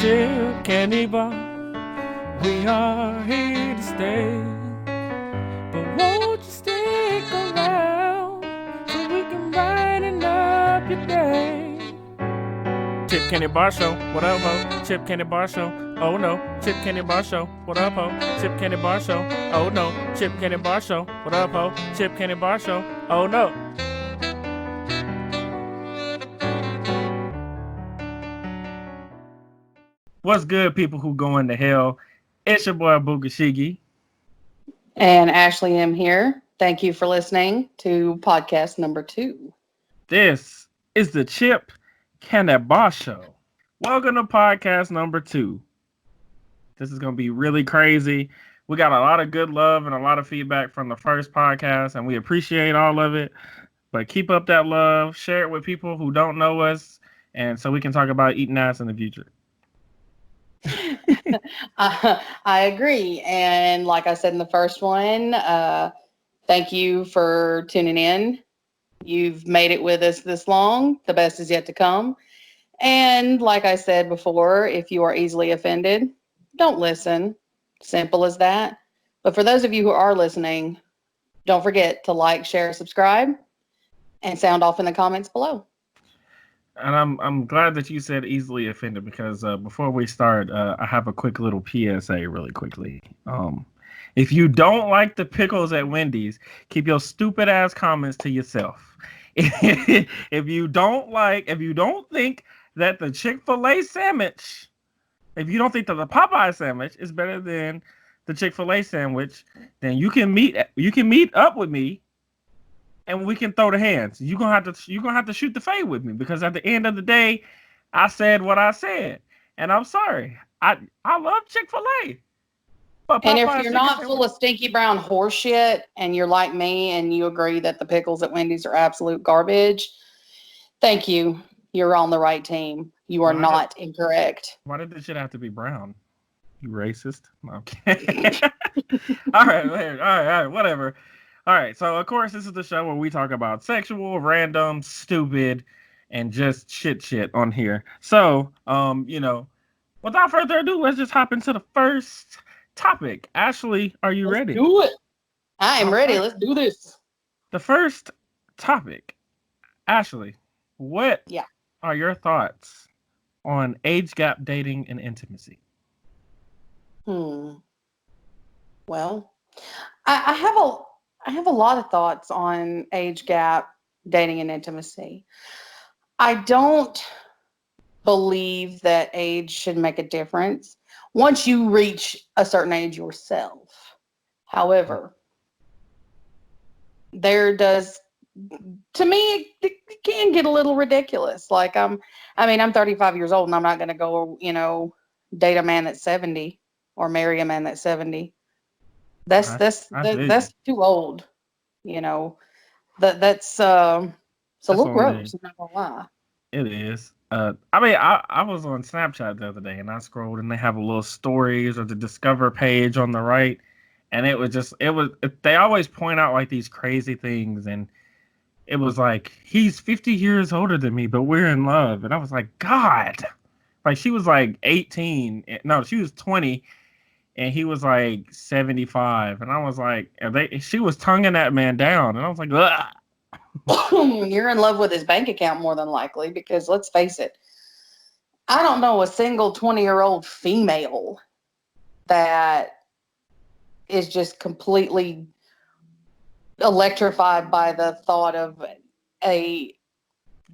chip candy bar. We are here to stay. But won't you stick around so we can brighten up your day? Chip Candy Bar Show, what up, ho? Chip Candy Bar Show, oh no. Chip Candy Bar Show, what up, ho? Chip Candy Bar Show, oh no. Chip Candy Bar Show, what up, ho? Chip Candy Bar Show, oh no. What's good, people who going to hell? It's your boy Bugashigi. And Ashley M. here. Thank you for listening to podcast number 2. This is the Chip Candy Bar Show. Welcome to podcast number 2. This is going to be really crazy. We got a lot of good love and a lot of feedback from the first podcast, and we appreciate all of it. But keep up that love. Share it with people who don't know us, and so we can talk about eating ass in the future. I agree. And like I said in the first one, thank you for tuning in. You've made it with us this long. The best is yet to come. And like I said before, if you are easily offended, don't listen. Simple as that. But for those of you who are listening, don't forget to like, share, subscribe, and sound off in the comments below. And I'm glad that you said easily offended, because before we start, I have a quick little PSA really quickly. If you don't like the pickles at Wendy's, keep your stupid ass comments to yourself. If you don't think that the Chick-fil-A sandwich, if you don't think that the Popeye sandwich is better than the Chick-fil-A sandwich, then you can meet up with me. And we can throw the hands. You're gonna have to shoot the fade with me, because at the end of the day, I said what I said, and I'm sorry. I love Chick-fil-A. And if you're not full of stinky brown horse shit, and you're like me, and you agree that the pickles at Wendy's are absolute garbage, thank you. You're on the right team. You are not incorrect. Why did this shit have to be brown? You racist? Okay. All right, whatever. All right, so of course this is the show where we talk about sexual, random, stupid, and just shit on here. So, without further ado, let's just hop into the first topic. Ashley, are you ready? Let's do it. I am ready. Let's do this. The first topic. Ashley, what are your thoughts on age gap dating and intimacy? Well, I have a lot of thoughts on age gap, dating, and intimacy. I don't believe that age should make a difference once you reach a certain age yourself. However, to me, it can get a little ridiculous. Like I'm 35 years old, and I'm not going to go, date a man that's 70 or marry a man that's 70. That's too old, That's a little gross. I'm not gonna lie. It is. I was on Snapchat the other day, and I scrolled, and they have a little stories or the Discover page on the right, and they always point out like these crazy things, and it was like, he's 50 years older than me, but we're in love, and I was like, God, like she was like 18, no, she was 20. And he was like 75, and I was like, she was tonguing that man down, and I was like, ugh. You're in love with his bank account more than likely, because let's face it, I don't know a single 20-year-old female that is just completely electrified by the thought of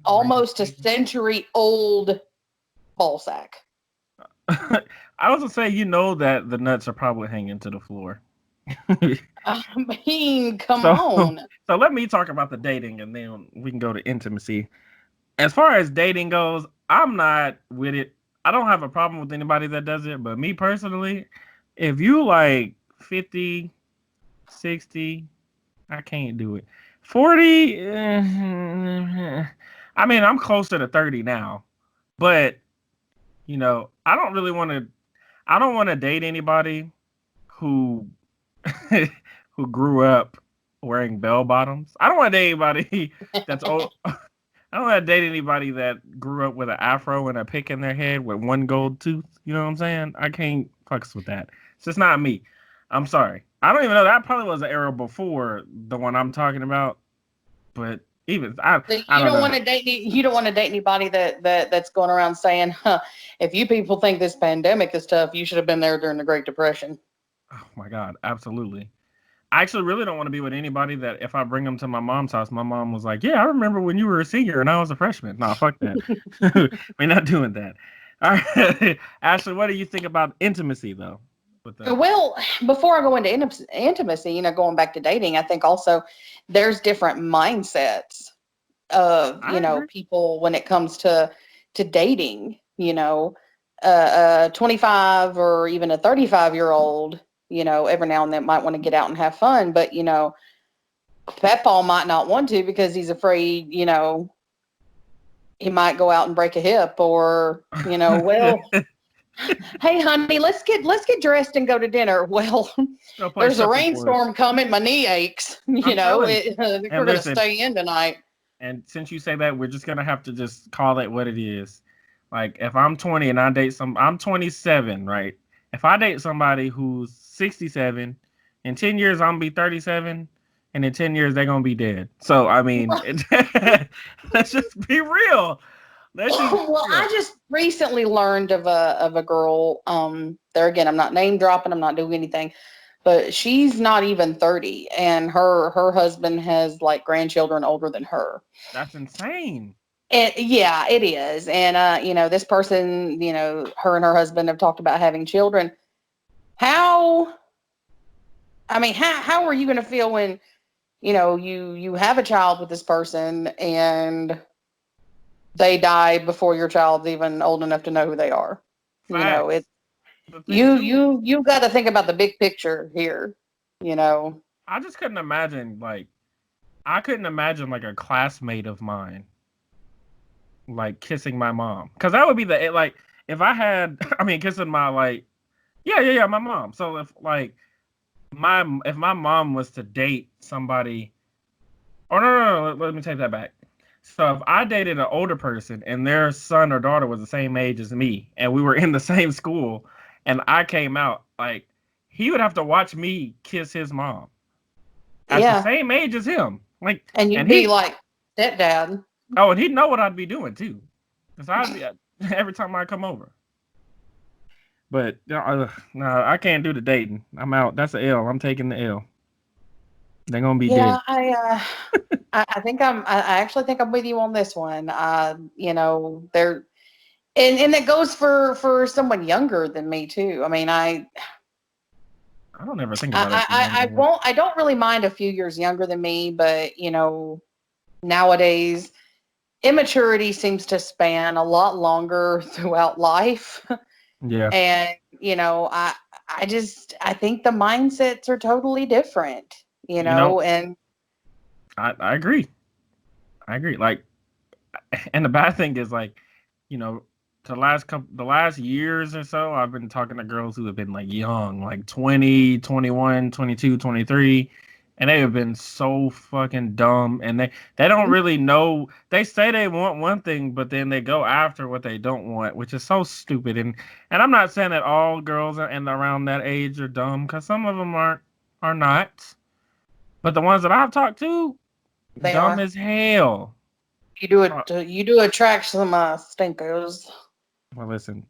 almost a century-old ball sack. I was gonna say, that the nuts are probably hanging to the floor. I mean, come on. So let me talk about the dating, and then we can go to intimacy. As far as dating goes, I'm not with it. I don't have a problem with anybody that does it, but me personally, if you like 50, 60, I can't do it. 40, I'm closer to 30 now, but I don't want to date anybody who who grew up wearing bell bottoms. I don't want to date anybody that's old. I don't want to date anybody that grew up with an afro and a pick in their head with one gold tooth. You know what I'm saying? I can't fucks with that. It's just not me. I'm sorry. I don't even know. That probably was an era before the one I'm talking about. But even I You don't don't know. want to date. You don't want to date anybody that's going around saying, "Huh, if you people think this pandemic is tough, you should have been there during the Great Depression." Oh my God, absolutely. I actually really don't want to be with anybody that if I bring them to my mom's house, my mom was like, "Yeah, I remember when you were a senior and I was a freshman." Nah, fuck that. We're not doing that. All right, Ashley, what do you think about intimacy though? With the Well, before I go into intimacy, going back to dating, I think also there's different mindsets of I agree. people when it comes to dating. 25 or even a 35-year-old, every now and then might want to get out and have fun, but Paul might not want to because he's afraid, he might go out and break a hip or, well, hey honey, let's get dressed and go to dinner. Well, Go play there's a shuffleboard. rainstorm coming, my knee aches. I'm telling you. We're And gonna listen, stay in tonight. and since you say that, we're just gonna have to just call it what it is. Like if I'm 20 and I date I'm 27, right? If I date somebody who's 67, in 10 years I'm gonna be 37, and in 10 years they're gonna be dead. So I mean, let's just be real. Let's just be Well, I real. just recently learned of a girl. There again, I'm not name dropping. I'm not doing anything, but she's not even 30, and her husband has like grandchildren older than her. That's insane. And yeah, it is. And this person, her and her husband have talked about having children. How? I mean, how are you going to feel when you have a child with this person and they die before your child's even old enough to know who they are? It Facts. The thing you too, you you got to think about the big picture here. You know. I just couldn't imagine I couldn't imagine like a classmate of mine like kissing my mom because that would be like if I had I mean kissing my yeah my mom. So if like if my mom was to date somebody or no, let me take that back. So if I dated an older person and their son or daughter was the same age as me and we were in the same school and I came out like he would have to watch me kiss his mom at the Yeah, same age as him like and you'd and be he like stepdad. oh and he'd know what I'd be doing too because I'd be every time I come over. But no, I can't do the dating. I'm out. That's a L. I'm taking the L. They're gonna be Yeah, dead. I think I actually think I'm with you on this one. There and it goes for someone younger than me too. I mean, I don't ever think about it for I younger. won't. I don't really mind a few years younger than me, but nowadays immaturity seems to span a lot longer throughout life, Yeah, and I think the mindsets are totally different. you know, And I agree. I agree. Like, and the bad thing is like, you know, the last years or so, I've been talking to girls who have been like young, like 20, 21, 22, 23, and they have been so fucking dumb and they don't really know. They say they want one thing, but then they go after what they don't want, which is so stupid. And I'm not saying that all girls and around that age are dumb cuz some of them are not. But the ones that I've talked to, they dumb are. as hell. You do Uh, it. You do attract some stinkers. well, listen.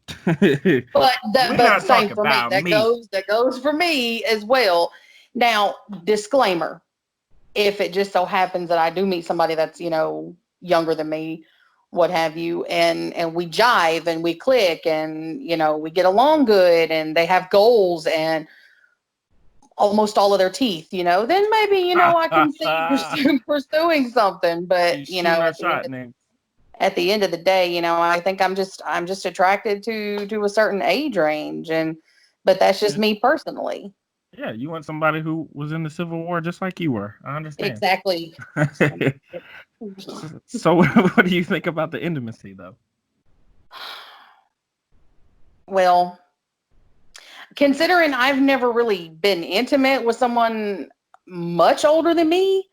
But We're not same talking for me. about That me. goes for me as well. Now, disclaimer: if it just so happens that I do meet somebody that's younger than me, what have you, and we jive and we click and we get along good and they have goals and almost all of their teeth, then maybe I can see pursuing something. But She's shooting her at the end shot, nigga. at the end of the day, I think I'm just attracted to a certain age range, but that's just Yeah. me personally. Yeah, you want somebody who was in the Civil War just like you were. I understand. Exactly. So, what do you think about the intimacy, though? Well, considering I've never really been intimate with someone much older than me,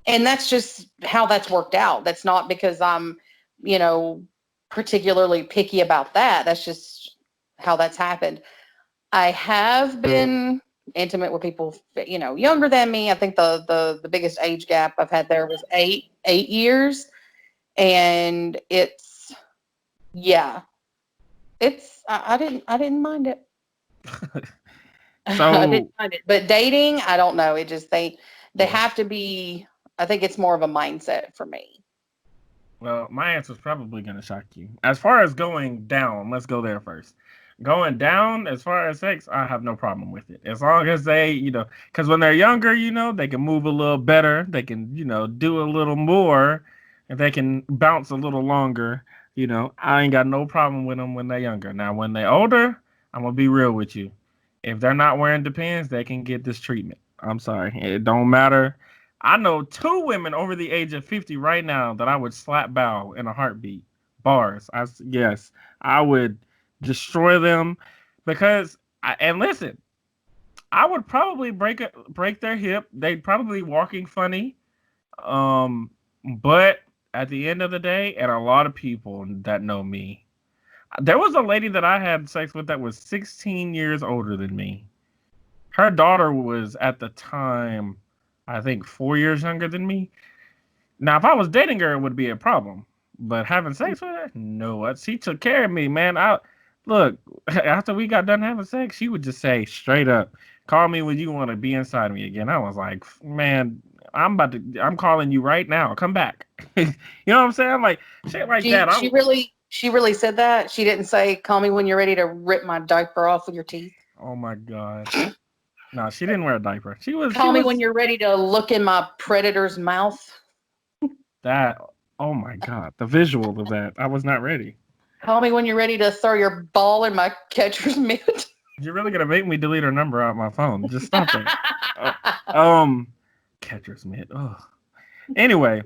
And that's just how that's worked out. That's not because I'm, you know, particularly picky about that. That's just how that's happened. I have been intimate with people, you know, younger than me. I think the biggest age gap I've had there was 8 years, and it's yeah, I didn't mind it. I didn't So, mind it, but dating, I don't know. It just they yeah. have to be. I think it's more of a mindset for me. Well, my answer is probably going to shock you. As far as going down, let's go there first. Going down, as far as sex, I have no problem with it. As long as they, because when they're younger, they can move a little better. They can, do a little more. And they can bounce a little longer. I ain't got no problem with them when they're younger. Now, when they're older, I'm going to be real with you. If they're not wearing Depends, they can get this treatment. I'm sorry. It don't matter. I know two women over the age of 50 right now that I would slap bow in a heartbeat. Bars. Yes, I would destroy them because and listen, I would probably break their hip. They'd probably be walking funny. Um, but at the end of the day, and a lot of people that know me, there was a lady that I had sex with that was 16 years older than me. Her daughter was at the time, I think, 4 years younger than me. Now, if I was dating her, it would be a problem. But having sex with her, no. She took care of me, man. I look after we got done having sex, she would just say straight up, "Call me when you want to be inside me again." I was like, man, I'm calling you right now. Come back. You know what I'm saying? Like shit like She that. she really she really said that. She didn't say, "Call me when you're ready to rip my diaper off with your teeth." Oh my god. No, she didn't wear a diaper. She Call me when was you're ready to look in my predator's mouth. that. Oh my god, the visual of that. I was not ready. Call me when you're ready to throw your ball in my catcher's mitt. You're really gonna make me delete her number out my phone. Just stop that. Uh, um, catcher's mitt. Oh. Anyway,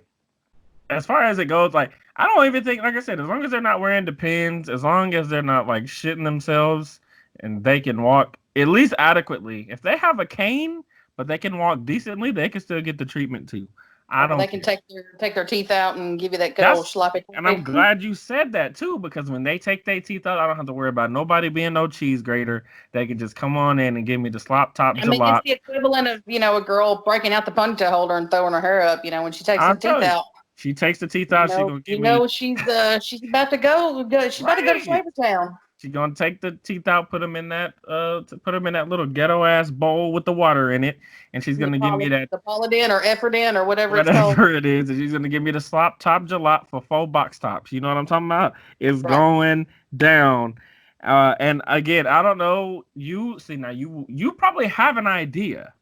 as far as it goes, like I don't even think, like I said, as long as they're not wearing Depends, as long as they're not like shitting themselves, and they can walk at least adequately. If they have a cane, but they can walk decently, they can still get the treatment too. I Or they don't can care. take their teeth out and give you that good old That's sloppy and I'm toy. glad you said that too, because when they take their teeth out, I don't have to worry about nobody being no cheese grater. They can just come on in and give me the slop top I mean, it's jalop. the equivalent of, a girl breaking out the ponytail holder and throwing her hair up, when she takes I'll her teeth tell you. out. She takes the teeth You out, she know, gonna give you me know she's about to go. She's about to go to right. Flavor Town. She gonna take the teeth out, put them in that little ghetto ass bowl with the water in it, and she's The gonna give me that the Polydin or Efferdin or whatever it's called. whatever it is, and she's gonna give me the slop top jalop for 4 box tops. You know what I'm talking about? It's Right. going down. And again, I don't know. You see now, you probably have an idea,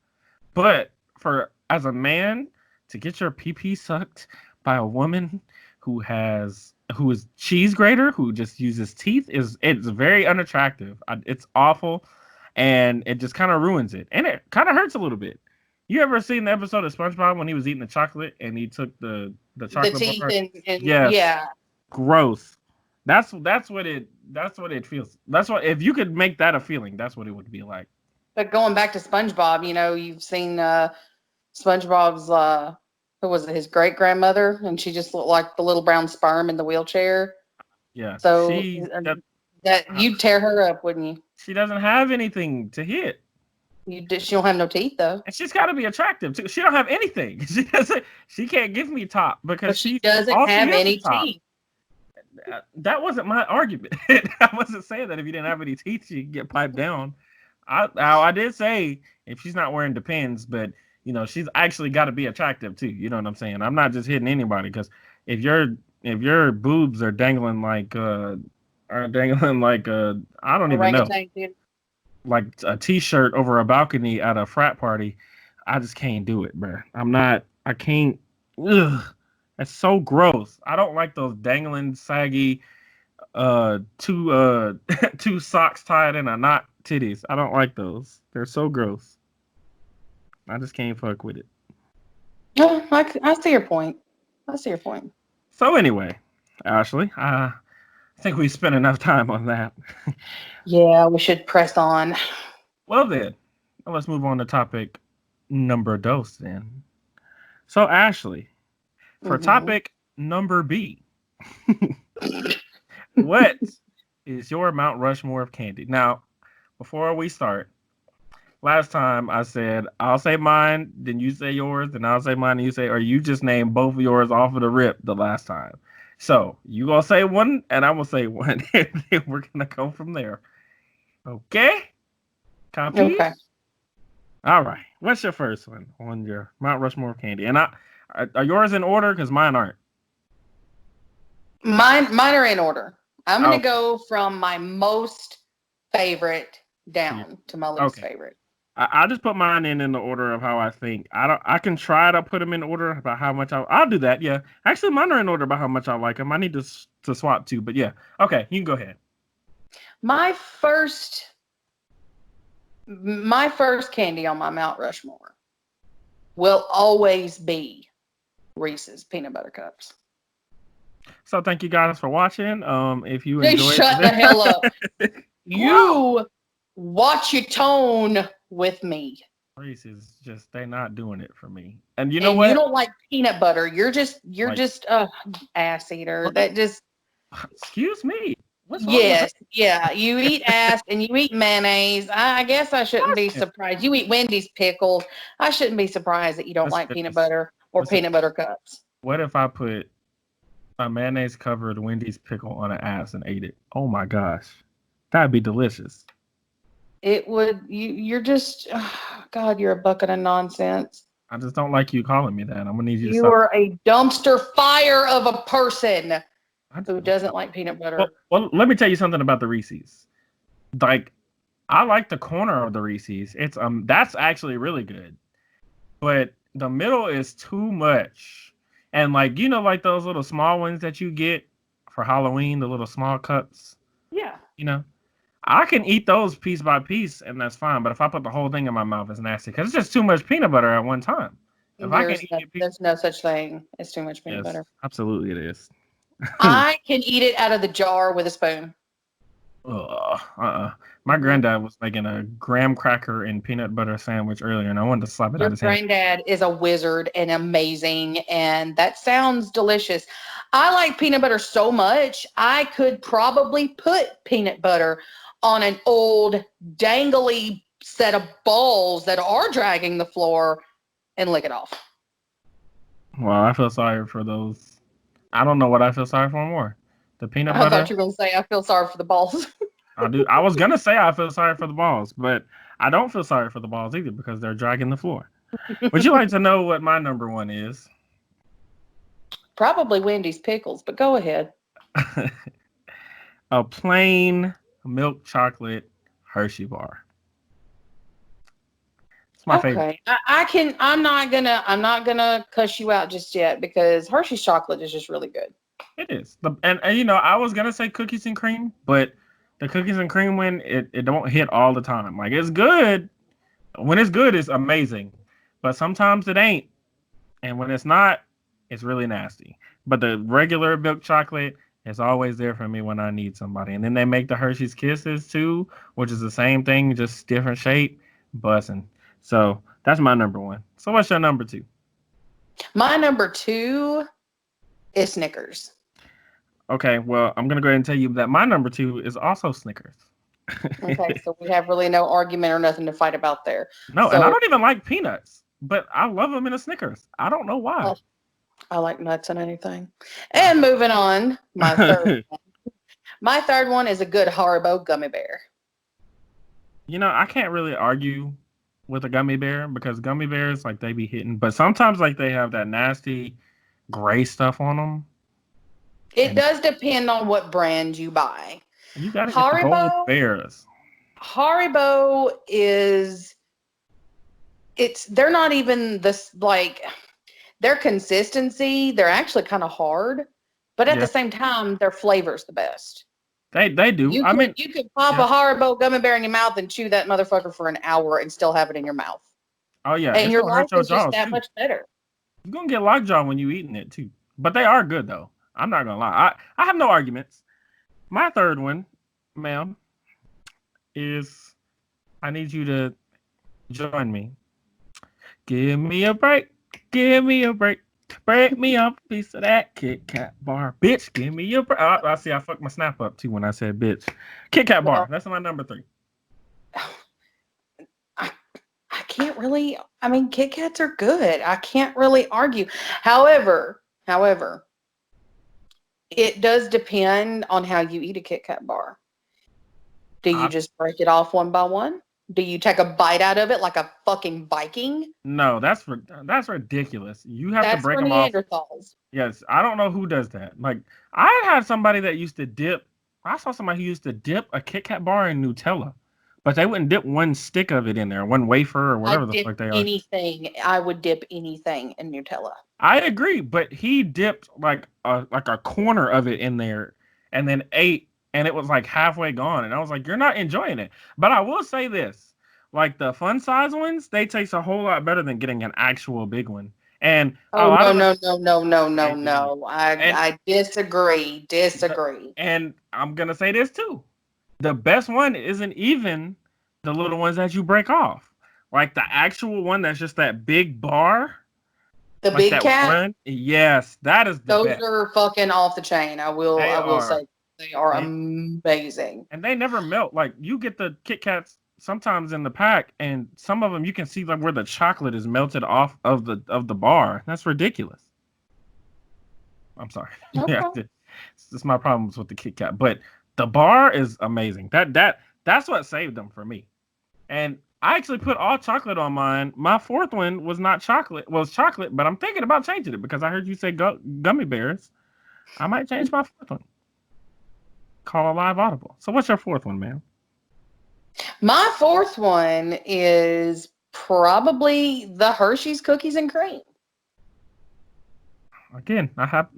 but for as a man to get your pee sucked by a woman who is cheese grater who just uses teeth it's very unattractive. It's awful, and it just kind of ruins it, and it kind of hurts a little bit. You ever seen the episode of SpongeBob when he was eating the chocolate and he took the The chocolate teeth bar? and Yes, yeah. gross. That's what it feels. That's what if you could make that a feeling, that's what it would be like. But going back to SpongeBob, you've seen SpongeBob's who was it, his great grandmother, and she just looked like the little brown sperm in the wheelchair. Yes, So that uh, you'd tear her up, wouldn't you? she doesn't have anything to hit. She don't have no teeth though. And she's got to be attractive too. She don't have anything. She doesn't. She can't give me top because But she she doesn't all she have is any top. teeth. That wasn't my argument. I wasn't saying that if you didn't have any teeth, she could get piped down. I did say if she's not wearing Depends, but she's actually got to be attractive too. You know what I'm saying? I'm not just hitting anybody because if your boobs are dangling like I don't even know, Orangutan too. like a t-shirt over a balcony at a frat party, I just can't do it, bro. I can't. Ugh, that's so gross. I don't like those dangling, saggy, two two socks tied in a knot titties. I don't like those. They're so gross. I just can't fuck with it. No, I see your point. I see your point. So anyway, Ashley, I think we spent enough time on that. Yeah, we should press on. Well then, let's move on to topic number dos then. So Ashley, for Hmm. topic number B, what is your Mount Rushmore of candy? Now, before we start, last time I said I'll say mine, then you say yours, then I'll say mine, and you say, or you just name both of yours off of the rip the last time. So you gonna say one, and I'm gonna say one, and then we're gonna go from there. Okay? Copy? Okay. All right. What's your first one on your Mount Rushmore of candy? And are yours in order? Because mine aren't. Mine are in order. I'm gonna Okay. go from my most favorite To you. down to my least Okay. favorite. I just put mine in the order of how I think. I don't. I can try to put them in order about how much I'll do that. Yeah. Actually, mine are in order about how much I like them. I need to swap too. But yeah. Okay. You can go ahead. My first my first candy on my Mount Rushmore will always be Reese's peanut butter cups. So thank you guys for watching. If you They enjoyed shut the hell up. this, wow. You watch your tone with me. Reese's just they're not doing it for me. And you know And you what? don't like peanut butter. You're Like, just a ass eater. That just excuse me. What's wrong with her? yes, yeah. You eat ass and you eat mayonnaise. I guess I shouldn't be surprised. You eat Wendy's pickles. I shouldn't be surprised that you don't Listen like to peanut this. butter or Listen. peanut butter cups. What if I put a mayonnaise covered Wendy's pickle on an ass and ate it? Oh my gosh, that'd be delicious. It would you're just God, you're a bucket of nonsense. I just don't like you calling me that. I'm gonna need you to You stop. are a dumpster fire of a person I, who doesn't like peanut butter. well, let me tell you something about the Reese's. Like, I like the corner of the Reese's. It's that's actually really good. But the middle is too much. And like like those little small ones that you get for Halloween, the little small cups, Yeah. you know. I can eat those piece by piece and that's fine. But if I put the whole thing in my mouth, it's nasty because it's just too much peanut butter at one time. If I can eat it, There's no such thing as too much peanut yes, butter. absolutely it is. I can eat it out of the jar with a spoon. Ugh, my Mhm. granddad was making a graham cracker and peanut butter sandwich earlier, and I wanted to slap it out Your of his hand. granddad is a wizard and amazing, and that sounds delicious. I like peanut butter so much, I could probably put peanut butter on an old dangly set of balls that are dragging the floor and lick it off. Well, I feel sorry for those. I don't know what I feel sorry for more. The peanut I butter. thought you were going to say, I feel sorry for the balls. I do. I was gonna say I feel sorry for the balls, but I don't feel sorry for the balls either because they're dragging the floor. Would you like to know what my number one is? Probably Wendy's pickles, but go ahead. A plain milk chocolate Hershey bar. It's my favorite. Okay, I'm not gonna cuss you out just yet because Hershey's chocolate is just really good. It is. And I was gonna say cookies and cream, but the cookies and cream one, it don't hit all the time. Like it's good. When it's good, it's amazing. But sometimes it ain't. And when it's not, it's really nasty. But the regular milk chocolate is always there for me when I need somebody. And then they make the Hershey's Kisses too, which is the same thing, just different shape. Bussin'. So that's my number one. So what's your number two? My number two is Snickers. Okay, well, I'm gonna go ahead and tell you that my number two is also Snickers. Okay, so we have really no argument or nothing to fight about there. No, and I So don't even like peanuts, but I love them in a Snickers. I don't know why. oh, I like nuts and anything. And moving on, my third one is a good Haribo gummy bear. I can't really argue with a gummy bear because gummy bears like they be hitting, but sometimes like they have that nasty gray stuff on them, It and does depend on what brand you buy. you got to get the gold Haribo, bears. Haribo is it's they're not even this like their consistency, they're actually kind of hard, but at the Yeah, same time, their flavor's the best. they do. I mean, You could pop yeah. a Haribo gummy bear in your mouth and chew that motherfucker for an hour and still have it in your mouth. Oh yeah, And it's your gonna life hurt your is just jaws that too. much better. You're gonna get lockjaw when you eating it too. But they are good though. I'm not gonna lie. I have no arguments. My third one, ma'am, is I need you to join me. Give me a break. Give me a break. Break me off a piece of that Kit Kat bar. Bitch, give me a break. I see I fucked my snap up too when I said bitch. Kit Kat bar. Well, That's my number 3. I can't really. I mean, Kit Kats are good. I can't really argue. However, it does depend on how you eat a Kit Kat bar. Do you just break it off one by one? Do you take a bite out of it like a fucking Viking? No, that's ridiculous. You have to That's break for them off. Neanderthals. Yes, I don't know who does that. Like I had somebody that used to dip. I saw somebody who used to dip a Kit Kat bar in Nutella, but they wouldn't dip one stick of it in there, one wafer or whatever the fuck they are. I would dip anything in Nutella. I agree, but he dipped like a corner of it in there and then ate, and it was like halfway gone, and I was like, "You're not enjoying it." But I will say this: like the fun size ones, they taste a whole lot better than getting an actual big one. And a Oh lot no of no no no no they no do. no! And I disagree. Disagree. and I'm gonna say this too: the best one isn't even the little ones that you break off. Like the actual one that's just that big bar. The Like Big that Cat, one? Yes, that is the those best. are fucking off the chain. They I will are. say they are They, amazing. and they never melt. Like you get the Kit Kats sometimes in the pack, and some of them you can see like where the chocolate is melted off of the bar. That's ridiculous. I'm sorry. Yeah, Okay. it's just my problems with the Kit Kat. But the bar is amazing. That's what saved them for me. And I actually put all chocolate on mine. My fourth one was not chocolate, was chocolate, but I'm thinking about changing it because I heard you say gummy bears. I might change my fourth one. Call a live audible. So what's your fourth one, man? My fourth one is probably the Hershey's cookies and cream. Again, I have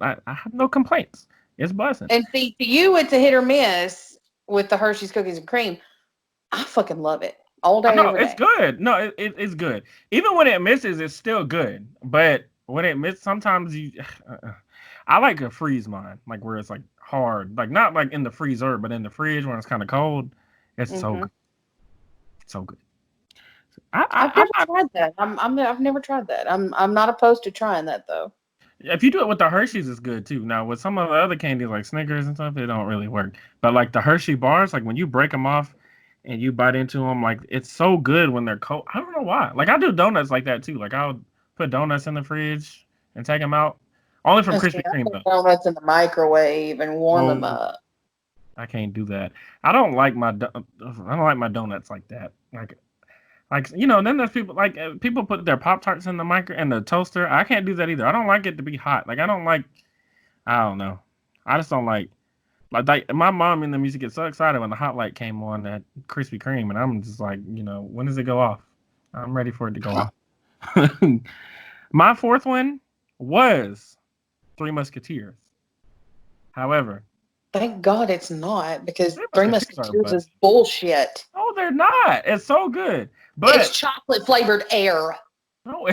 no complaints. It's buzzing. And see, to you, it's a hit or miss with the Hershey's cookies and cream. I fucking love it all day, No, every it's day. good. No, it's good. Even when it misses, it's still good. But when it misses, sometimes you. I like to freeze mine, like where it's like hard, like not like in the freezer, but in the fridge when it's kind of cold. It's so Mm-hmm. good, so good. I've I'm never not. tried that. I've never tried that. I'm not opposed to trying that though. If you do it with the Hershey's, it's good too. Now with some of the other candies like Snickers and stuff, it don't really work. But like the Hershey bars, like when you break them off and you bite into them, like it's so good when they're cold. I don't know why. Like I do donuts like that too. Like I'll put donuts in the fridge and take them out. Only from Let's see, Krispy I Kreme put though. donuts in the microwave and warm them Oh, up. I can't do that. I don't like I don't like my donuts like that. Like then there's people like people put their Pop Tarts in the micro in the toaster. I can't do that either. I don't like it to be hot. Like I don't like. I don't know. I just don't like my mom and them used to get so excited when the hot light came on at Krispy Kreme, and I'm just like, when does it go off? I'm ready for it to go off. My fourth one was Three Musketeers. However, Thank God it's not because Three Three Musketeers are Musketeers but is bullshit. no, they're not. It's so good, It's but chocolate flavored air. no.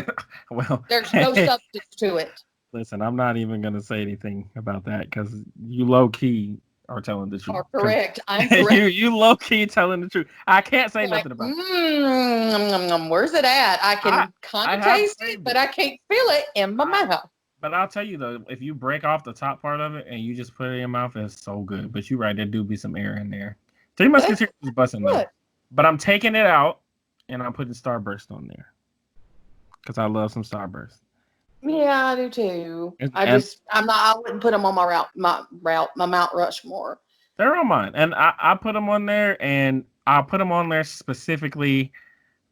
Well, There's no substance to it. listen, I'm not even gonna say anything about that because you low key are telling the truth. Are correct. I'm You correct. you low key telling the truth. I can't say Like, nothing about it. where's it at? I can kind I of have taste it, saved but it. I can't feel it in my I, mouth. but I'll tell you though, if you break off the top part of it and you just put it in your mouth, it's so good. But you're right, there do be some air in there. Three That's Musketeers is busting though. good. But I'm taking it out and I'm putting Starburst on there because I love some Starburst. Yeah, I do too. And I wouldn't put them on my Mount Rushmore. they're on mine, and I put them on there, and I put them on there specifically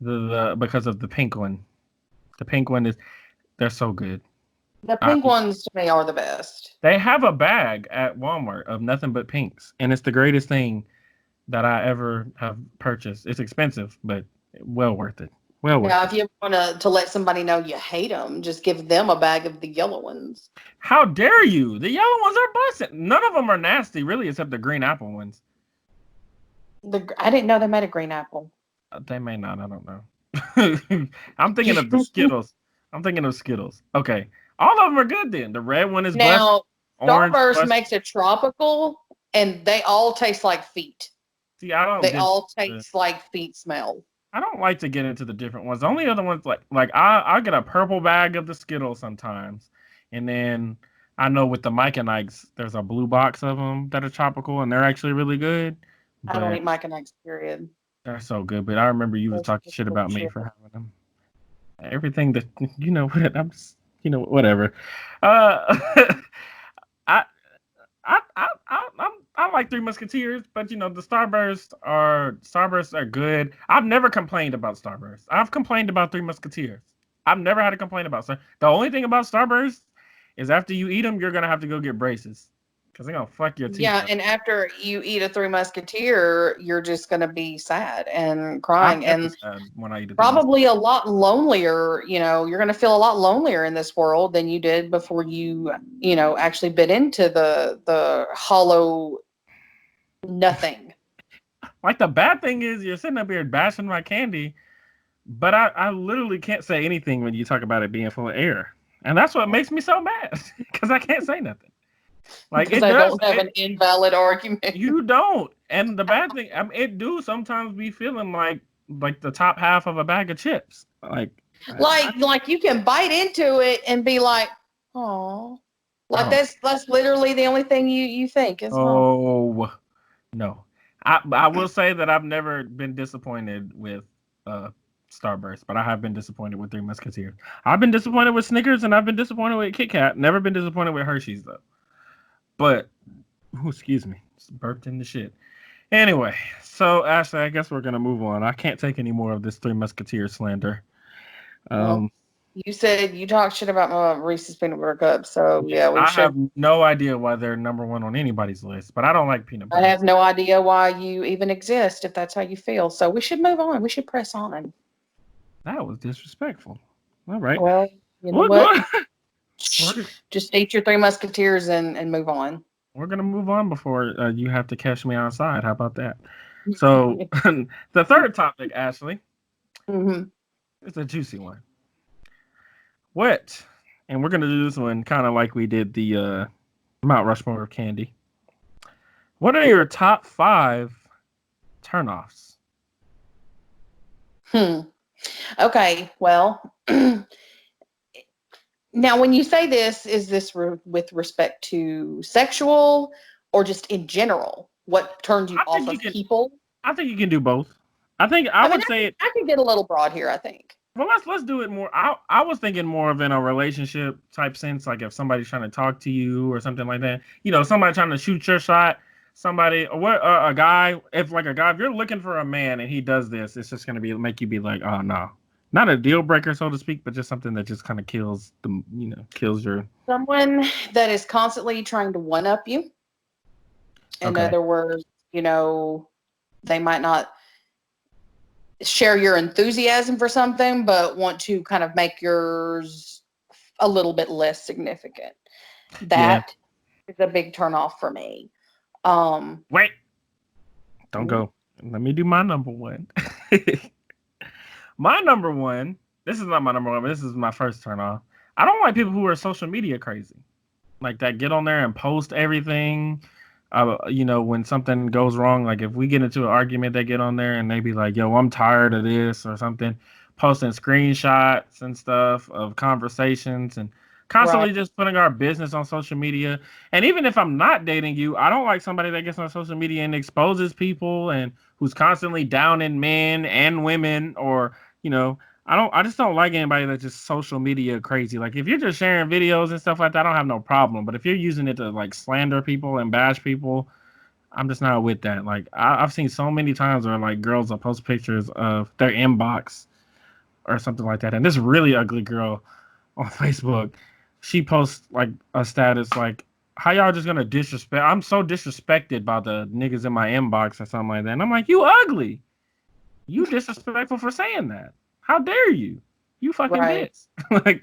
the because of the pink one. The pink one they're so good. The I, pink ones to me are the best. they have a bag at Walmart of nothing but pinks, and it's the greatest thing that I ever have purchased. It's expensive, but well worth it. Well worth Yeah, it. if you want to let somebody know you hate them, just give them a bag of the yellow ones. How dare you? The yellow ones are busting. None of them are nasty, really, except the green apple ones. I didn't know they made a green apple. They may not. I don't know. I'm thinking of the Skittles. I'm thinking of Skittles. Okay. All of them are good then. The red one is bust. Now, Orange Starburst bust. makes a tropical, and they all taste like feet. See, I don't They get all the, taste like feet smell. I don't like to get into the different ones. The only other ones like I get a purple bag of the Skittles sometimes, and then I know with the Mike and Ikes, there's a blue box of them that are tropical, and they're actually really good. I don't But eat Mike and Ike's, period. they're so good. But I remember you was That's talking just shit about me bullshit. for having them. Everything that what I'm just, whatever. Uh, I I like Three Musketeers, but the Starbursts are good. I've never complained about Starbursts. I've complained about Three Musketeers. I've never had a complaint about Star. The only thing about Starbursts is after you eat them, you're gonna have to go get braces because they're gonna fuck your teeth Yeah, up. and after you eat a Three Musketeer, you're just going to be sad and I'm crying never and sad when I eat a Three Musketeers. probably a lot lonelier. You're going to feel a lot lonelier in this world than you did before you actually bit into the hollow nothing. Like the bad thing is you're sitting up here bashing my candy, but I literally can't say anything when you talk about it being full of air, and that's what makes me so mad because I can't say nothing. Like Because it I does. don't have an invalid argument. You don't. And the bad thing, I mean, it do sometimes be feeling like the top half of a bag of chips. Like, Like you can bite into it and be like, oh, like oh, that's literally the only thing you think is, oh. oh no. I will say that I've never been disappointed with uh Starburst, but I have been disappointed with Three Musketeers. I've been disappointed with Snickers and I've been disappointed with Kit Kat. Never been disappointed with Hershey's though. But, excuse me, just burped in the shit. Anyway, so Ashley, I guess we're gonna move on. I can't take any more of this Three Musketeers slander. Well, Um, you said you talked shit about my Reese's peanut butter cup, so yeah, yeah, we I have should. no idea why they're number one on anybody's list, but I don't like peanut I butter. have no idea why you even exist if that's how you feel. So we should move on. We should press on. That was disrespectful. All right, Well, you know we're what? going. We're, Just eat your Three Musketeers and move on. we're gonna move on before you have to catch me outside. How about that? So the third topic, Ashley, Hmm. is a juicy one. What? And we're gonna do this one kind of like we did the Mount Rushmore of candy. What are your top 5 turnoffs? Hmm. Okay. Well, now when you say this, is this with respect to sexual or just in general? What turns you I off think you of can. people? I think you can do both. I I mean, would say it. I can get a little broad here, I think. Well, let's do it more. I was thinking more of in a relationship type sense, like if somebody's trying to talk to you or something like that. Somebody trying to shoot your shot. Somebody or what a guy. If like a guy, if you're looking for a man and he does this, it's just gonna be make you be like, oh no, not a deal breaker so to speak, but just something that just kind of kills kills your. Someone that is constantly trying to one up you. In Okay. other words, they might not share your enthusiasm for something, but want to kind of make yours a little bit less significant. Yeah. That is a big turn off for me. Um, Wait. Don't go. Let me do my number one. My number one. This is not my number one, but this is my first turn off. I don't like people who are social media crazy, like that get on there and post everything. When something goes wrong, like if we get into an argument, they get on there and they be like, "Yo, I'm tired of this" or something, posting screenshots and stuff of conversations and right. constantly just putting our business on social media. And even if I'm not dating you, I don't like somebody that gets on social media and exposes people and who's constantly downing men and women or I just don't like anybody that's just social media crazy. Like if you're just sharing videos and stuff like that, I don't have no problem. But if you're using it to like slander people and bash people, I'm just not with that. Like I've seen so many times where like girls will post pictures of their inbox or something like that, and this really ugly girl on Facebook, she posts like a status like, "How y'all just gonna disrespect? I'm so disrespected by the niggas in my inbox or something like that." And I'm like, "You ugly. You disrespectful for saying that. How dare you? You fucking Right. bitch." Like,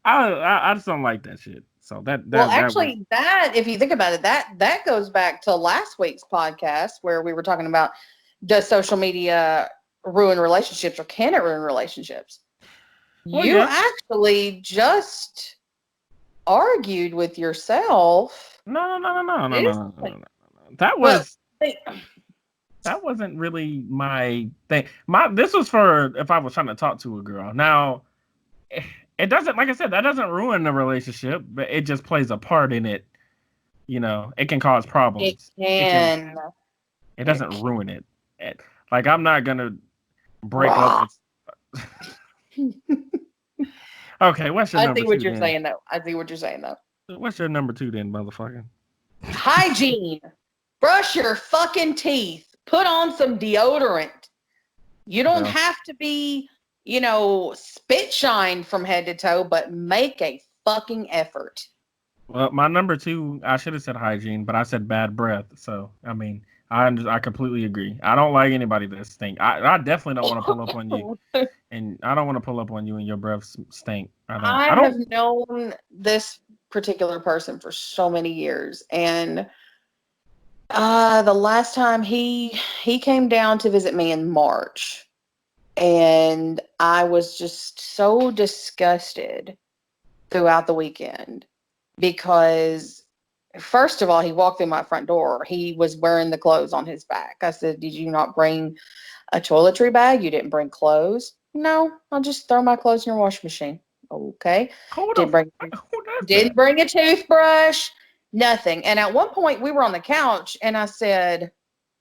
I just don't like that shit. So Well, that was actually, that if you think about it, that goes back to last week's podcast where we were talking about, does social media ruin relationships or can it ruin relationships? well, You yeah. actually just argued with yourself. No. This, That well, was think- That wasn't really my thing. This was for if I was trying to talk to a girl. Now, it doesn't, like I said, that doesn't ruin the relationship, but it just plays a part in it. It can cause It problems. can. It It doesn't can. ruin it. Like I'm not gonna break up Rah. with. Okay, what's your I number see what two you're then? saying, though. I see what you're saying, though. What's your number two then, motherfucker? Hygiene. Brush your fucking teeth. Put on some deodorant. You don't Well, have to be, spit shine from head to toe, but make a fucking effort. well, my number two, I should have said hygiene, but I said bad breath. So I mean, I completely agree. I don't like anybody that stink. I definitely don't want to pull up on you, and I don't want to pull up on you and your breath stink. I don't. I I don't. have known this particular person for so many years, and the last time he came down to visit me in March, and I was just so disgusted throughout the weekend because first of all, he walked through my front door. He was wearing the clothes on his back. I said, "Did you not bring a toiletry bag? You didn't bring clothes?" "No, I'll just throw my clothes in your washing machine." "Okay." Who the Didn't bring who does didn't that? bring a toothbrush, nothing. And at one point we were on the couch and I said,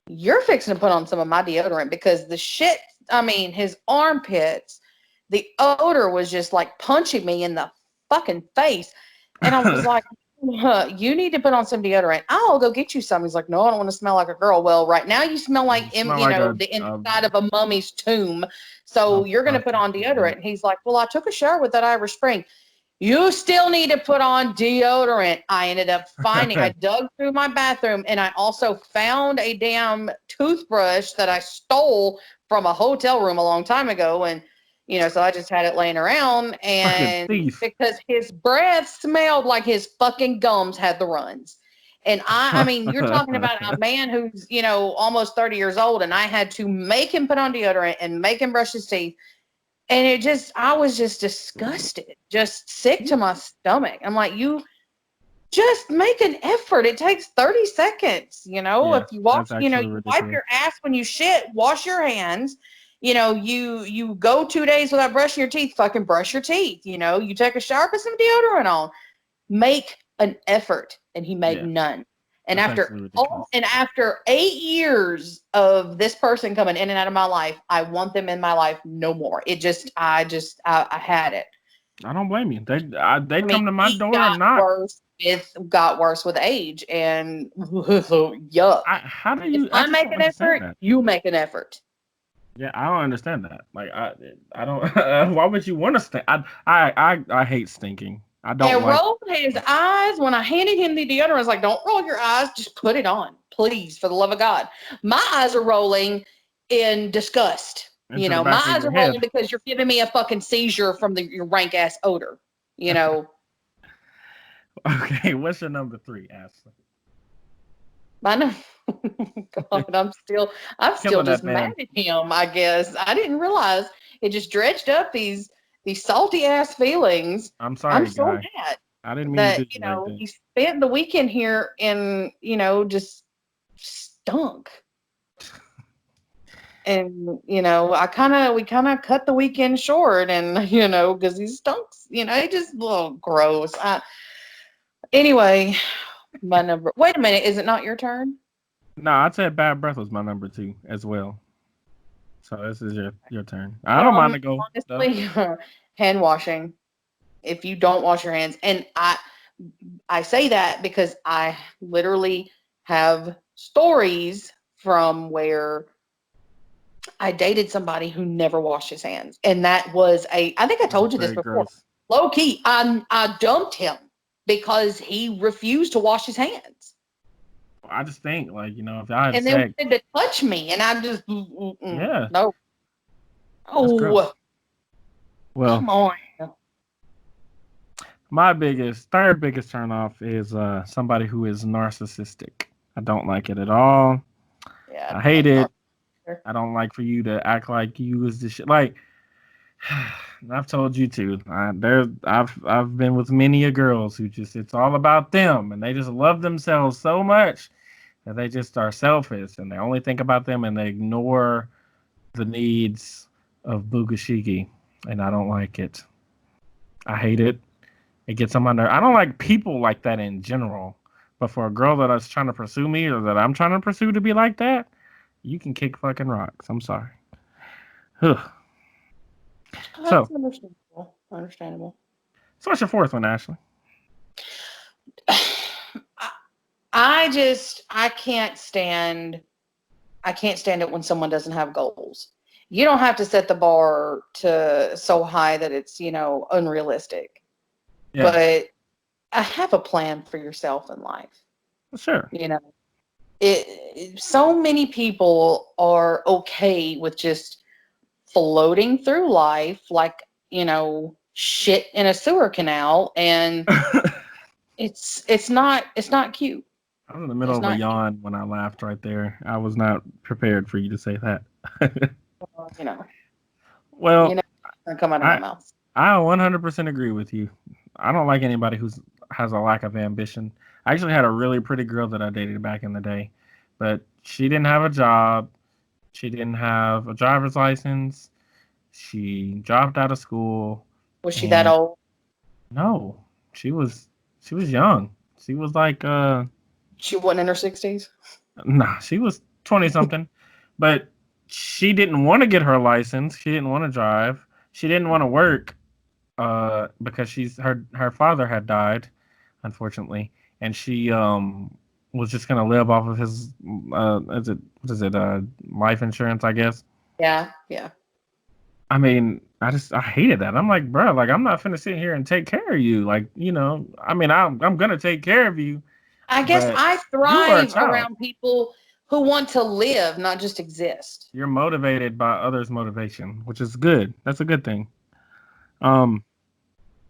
"You're fixing to put on some of my deodorant because the shit, I mean, his armpits, the odor was just like punching me in the fucking face." And I was like, "You need to put on some deodorant. I'll go get you some." He's like, "No, I don't want to smell like a girl." "Well, right now you smell like, You smell like the inside of a mummy's tomb. So you're going to put on deodorant." And he's like, "Well, I took a shower with that Irish Spring." "You still need to put on deodorant." I ended up I dug through my bathroom and I also found a damn toothbrush that I stole from a hotel room a long time ago. And, so I just had it laying around. fucking And thief. because his breath smelled like his fucking gums had the runs. And I mean, you're talking about a man who's, almost 30 years old, and I had to make him put on deodorant and make him brush his teeth. And I was just disgusted, just sick to my stomach. I'm like, you just make an effort. It takes 30 seconds. Yeah, If you wash, that's actually you wipe ridiculous. your ass when you shit, wash your hands. You go 2 days without brushing your teeth, fucking brush your teeth. You take a shower, put some deodorant on. Make an effort. And he made Yeah, none. And that's after actually ridiculous. 8 years of this person coming in and out of my life, I want them in my life no more. I had it. I don't blame you. They I mean, come to my he door and knock. got worse with age, and yuck. How do If you? I I just make don't an understand effort, that. you make an effort. Yeah, I don't understand that. Like I don't. Why would you want to stink? I hate stinking. I don't And like. rolled his eyes when I handed him the deodorant. I was like, "Don't roll your eyes, just put it on, please, for the love of God." My eyes are rolling in disgust. Into the My back of eyes your are rolling head. because you're giving me a fucking seizure from your rank ass odor. You know, Okay, what's your number three, Ashley? I know. God, I'm still Killing that just mad man. at him. I guess I didn't realize it just dredged up these salty ass feelings. I'm I'm sorry, so guy. mad I didn't mean to that do you like that. he spent the weekend here and just stunk. And we kind of cut the weekend short, and because he stunks. He just gross. Anyway, my number. Wait a minute, is it not your turn? No, I said bad breath was my number two as well. So this is your turn. I don't mind Um, to go though. honestly, hand washing. If you don't wash your hands, and I say that because I literally have stories from where I dated somebody who never washed his hands, and that was I think I That's told you this very before. gross. Low key, I dumped him because he refused to wash his hands, I just think like if I have and then sex, wanted to touch me, and I just yeah, no. that's gross. Oh, Well, come on. my third biggest turn off is somebody who is narcissistic. I don't like it at all. Yeah, I I don't hate like it. narc. I don't like for you to act like you is the shit. Like I've told you too. I've been with many a girls who just it's all about them and they just love themselves so much that they just are selfish and they only think about them and they ignore the needs of Bugashiki, and I don't like it. I hate it. It gets on my nerve. I don't like people like that in general. But for a girl that is trying to pursue me or that I'm trying to pursue to be like that, you can kick fucking rocks. I'm sorry. Ugh. So, That's understandable. Understandable. so what's your fourth one, Ashley? I can't stand it when someone doesn't have goals. You don't have to set the bar to so high that it's, unrealistic. Yeah, But I have a plan for yourself in life. sure. You know, so many people are okay with just floating through life like, shit in a sewer canal, and it's not cute. I was in the middle It's of a not cute. yawn when I laughed right there. I was not prepared for you to say that. You know, you Well, know, it's gonna come out of my I mouth. I 100% agree with you. I don't like anybody who has a lack of ambition. I actually had a really pretty girl that I dated back in the day, but she didn't have a job. She didn't have a driver's license. She dropped out of school, Was she that and old? no, she was young. She was like She wasn't in her 60s. nah, she was 20 something, but she didn't want to get her license. She didn't want to drive. She didn't want to work because her father had died, unfortunately, and she was just gonna live off of his is it what is it life insurance, I guess. Yeah, yeah. I mean, I hated that. I'm like, bro, like I'm not finna sit here and take care of you. Like, I mean, I'm gonna take care of you, I guess but I you are a thrive child. around people who want to live, not just exist. You're motivated by others' motivation, which is good. That's a good thing. Um.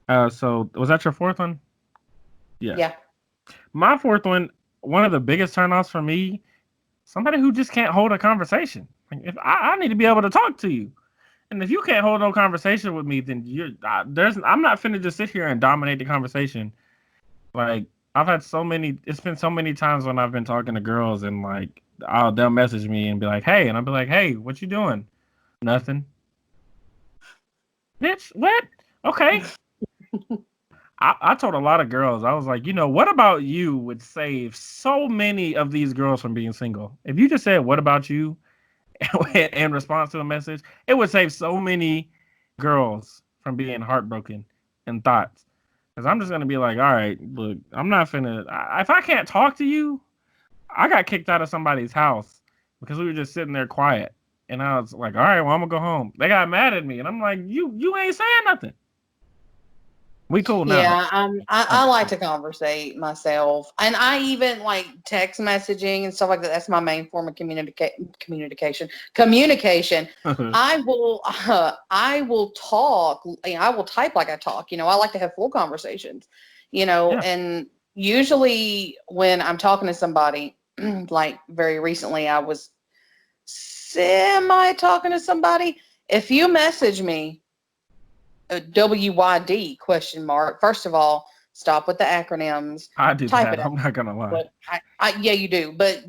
So was that your fourth one? Yeah. Yeah. My fourth one of the biggest turnoffs for me, somebody who just can't hold a conversation. Like if I need to be able to talk to you, and if you can't hold no conversation with me, then I'm not finna just sit here and dominate the conversation. Like I've had so many. It's been so many times when I've been talking to girls and like they'll message me and be like, "Hey," and I'll be like, "Hey, what you doing?" Nothing. Bitch, what? Okay. I told a lot of girls, I was like, what about you would save so many of these girls from being single. If you just said, what about you, in response to a message, it would save so many girls from being heartbroken and thoughts. Because I'm just going to be like, all right, look, I'm not finna, if I can't talk to you, I got kicked out of somebody's house because we were just sitting there quiet. And I was like, all right, well, I'm going to go home. They got mad at me. And I'm like, you ain't saying nothing. We cool now, though. Yeah, I like to conversate myself, and I even like text messaging and stuff like that. That's my main form of communication. Communication. I will talk. I will type like I talk. I like to have full conversations. Yeah. And usually when I'm talking to somebody, like very recently, I was semi talking to somebody. If you message me WYD question mark. First of all, stop with the acronyms. I do Type it that. out. I'm not gonna lie. But yeah, you do. But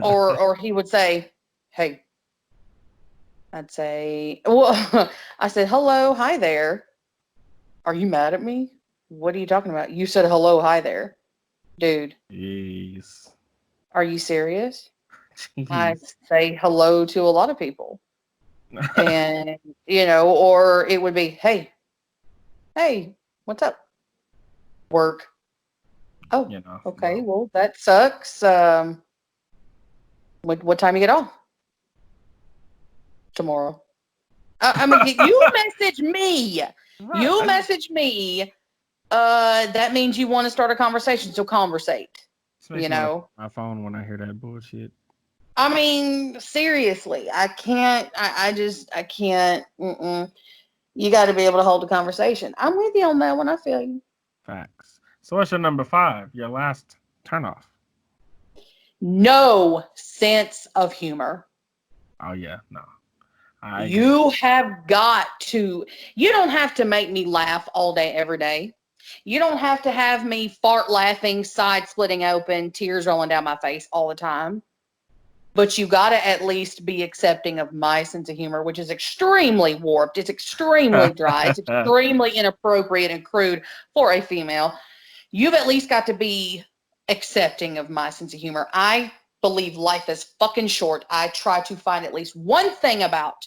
or he would say, "Hey," I'd say, "Well," I said, "Hello, hi there. Are you mad at me? What are you talking about? You said hello, hi there, dude. Jeez. Are you serious?" I Jeez. say hello to a lot of people, and or it would be, "Hey, what's up? Work." Oh, you know, okay. well, Well, that sucks. What time you get off? Tomorrow. I mean, you message me. right. You message me. That means you want to start a conversation. So conversate. This makes You me want to know. my phone when I hear that bullshit. I mean, seriously, I can't. I can't. You got to be able to hold a conversation. I'm with you on that one. I feel you. Facts. So what's your number 5? Your last turnoff? No sense of humor. Oh yeah, no, I agree. You have got to, you don't have to make me laugh all day, every day. You don't have to have me fart laughing, side splitting open, tears rolling down my face all the time. But you got to at least be accepting of my sense of humor, which is extremely warped. It's extremely dry. It's extremely inappropriate and crude for a female. You've at least got to be accepting of my sense of humor. I believe life is fucking short. I try to find at least one thing about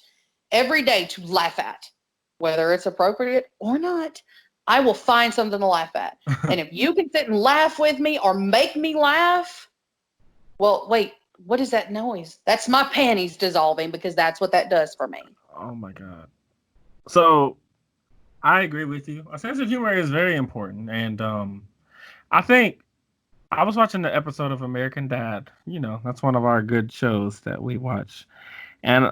every day to laugh at, whether it's appropriate or not. I will find something to laugh at. And if you can sit and laugh with me or make me laugh, well, wait, what is that noise? That's my panties dissolving, because that's what that does for me. Oh my God. So I agree with you. A sense of humor is very important. And I think I was watching the episode of American Dad. You know, that's one of our good shows that we watch. And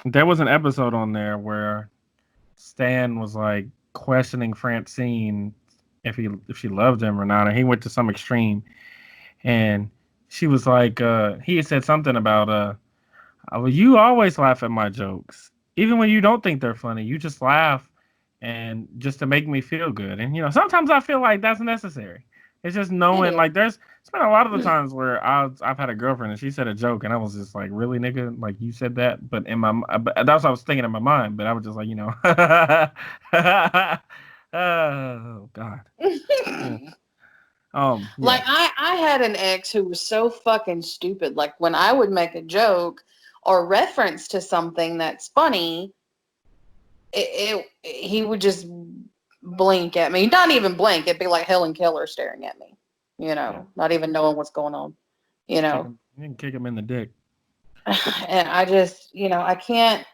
there was an episode on there where Stan was like questioning Francine if she loved him or not, and he went to some extreme. And she was like, he had said something about, well, you always laugh at my jokes, even when you don't think they're funny. You just laugh, and just to make me feel good. And sometimes I feel like that's necessary. It's just knowing, like, it's been a lot of the times where I've had a girlfriend and she said a joke and I was just like, really, nigga, like you said that, but but that's what I was thinking in my mind. But I was just like, oh God. Yeah. Like I had an ex who was so fucking stupid. Like when I would make a joke or reference to something that's funny, he would just blink at me. Not even blink. It'd be like Helen Keller staring at me. Not even knowing what's going on. You can kick him in the dick. And I just, I can't.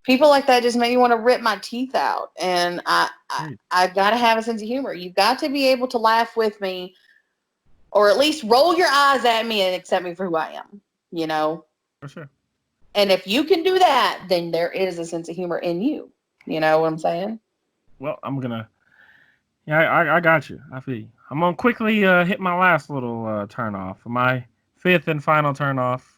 People like that just make me want to rip my teeth out. And I've got to have a sense of humor. You've got to be able to laugh with me, or at least roll your eyes at me and accept me for who I am, For sure. And if you can do that, then there is a sense of humor in you. You know what I'm saying? Well, I got you. I feel you. I'm going to quickly hit my last little turn off. My fifth and final turn off.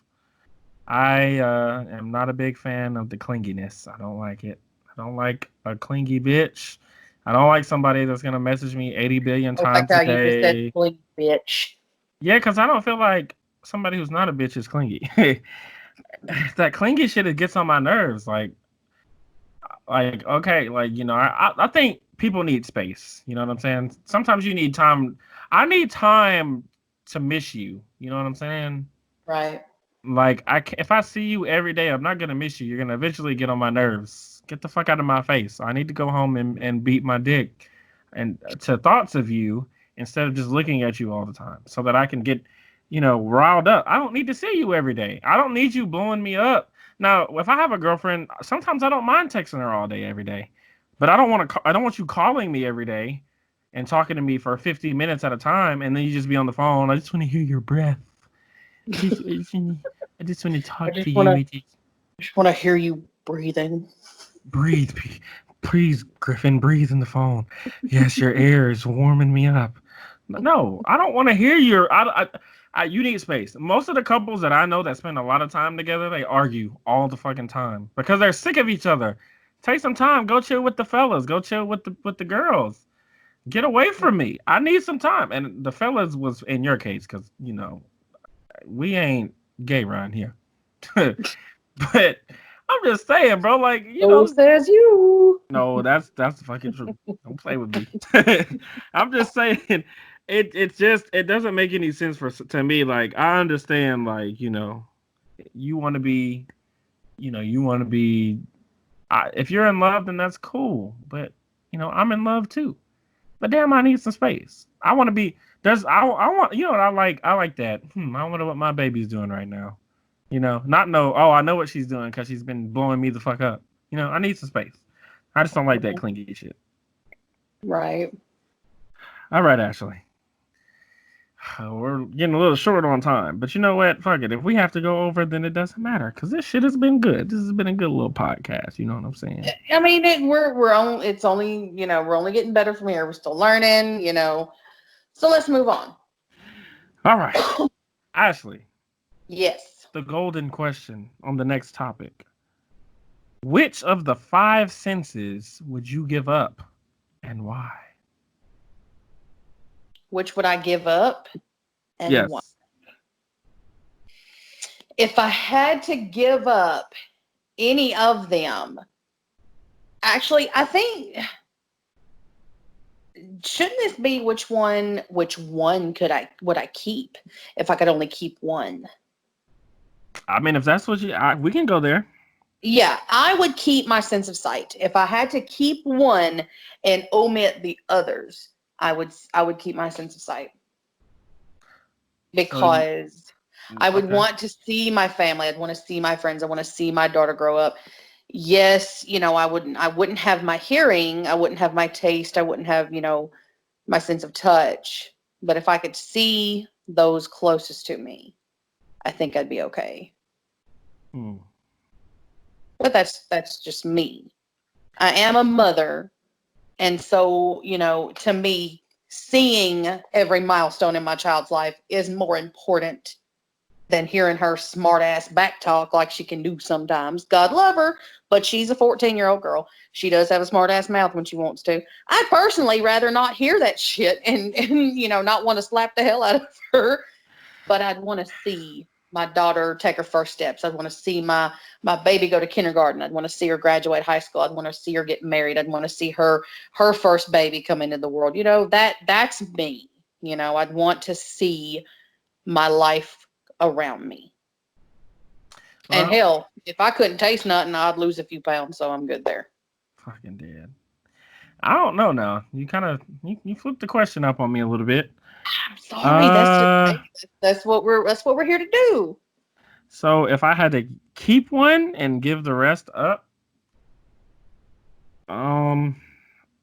I am not a big fan of the clinginess. I don't like it. I don't like a clingy bitch. I don't like somebody that's going to message me 80 billion times a day. You just said clingy bitch. Yeah, because I don't feel like somebody who's not a bitch is clingy. That clingy shit, it gets on my nerves. Like okay, I think people need space. You know what I'm saying? Sometimes you need time. I need time to miss you. You know what I'm saying? Right. Like if I see you every day, I'm not gonna miss you. You're gonna eventually get on my nerves. Get the fuck out of my face. I need to go home and beat my dick and to thoughts of you instead of just looking at you all the time, so that I can get, riled up. I don't need to see you every day. I don't need you blowing me up. Now, if I have a girlfriend, sometimes I don't mind texting her all day every day, but I don't want you calling me every day and talking to me for 50 minutes at a time, and then you just be on the phone. I just want to hear your breath. I just want to talk to you. I just want to hear you breathing. Breathe, please, Griffin. Breathe in the phone. Yes, your air is warming me up. No, I don't want to hear your. You need space. Most of the couples that I know that spend a lot of time together, they argue all the fucking time because they're sick of each other. Take some time. Go chill with the fellas. Go chill with the girls. Get away from me. I need some time. And the fellas was in your case because we ain't gay around here. But I'm just saying, bro. Like, Who says you? No, that's the fucking truth. Don't play with me. I'm just saying, it doesn't make any sense to me. Like, I understand, like, you want to be, if you're in love, then that's cool. But I'm in love too. But damn, I need some space. I want to be. I want. What I like. I like that. I wonder what my baby's doing right now. Not know. Oh, I know what she's doing because she's been blowing me the fuck up. I need some space. I just don't like that clingy shit. Right. All right, Ashley. We're getting a little short on time, but you know what? Fuck it. If we have to go over, then it doesn't matter because this shit has been good. This has been a good little podcast. You know what I'm saying? I mean, we're only. It's only we're only getting better from here. We're still learning. So let's move on. All right, Ashley. Yes. The golden question on the next topic. Which of the 5 senses would you give up and why? which would I give up and why? Yes. If I had to give up any of them, actually, I think shouldn't this be which one would I keep if I could only keep one? I mean, if that's what we can go there. Yeah, I would keep my sense of sight. If I had to keep one and omit the others, I would keep my sense of sight So you, because I would okay. want to see my family. I'd want to see my friends. I want to see my daughter grow up. Yes, I wouldn't have my hearing, I wouldn't have my taste, I wouldn't have, my sense of touch. But if I could see those closest to me, I think I'd be okay. Hmm. But that's just me. I am a mother, and so, to me, seeing every milestone in my child's life is more important than hearing her smart ass back talk like she can do sometimes. God love her, but she's a 14-year-old girl. She does have a smart ass mouth when she wants to. I personally rather not hear that shit and not want to slap the hell out of her, but I'd want to see my daughter take her first steps. I'd want to see my baby go to kindergarten. I'd want to see her graduate high school. I'd want to see her get married. I'd want to see her first baby come into the world. That's me. I'd want to see my life around me. And Well, hell, if I couldn't taste nothing, I'd lose a few pounds, so I'm good there. fucking dead. I don't know now. You kind of you flipped the question up on me a little bit. I'm sorry, that's just Uh, hey, that's what we're here to do. so if I had to keep one and give the rest up, um,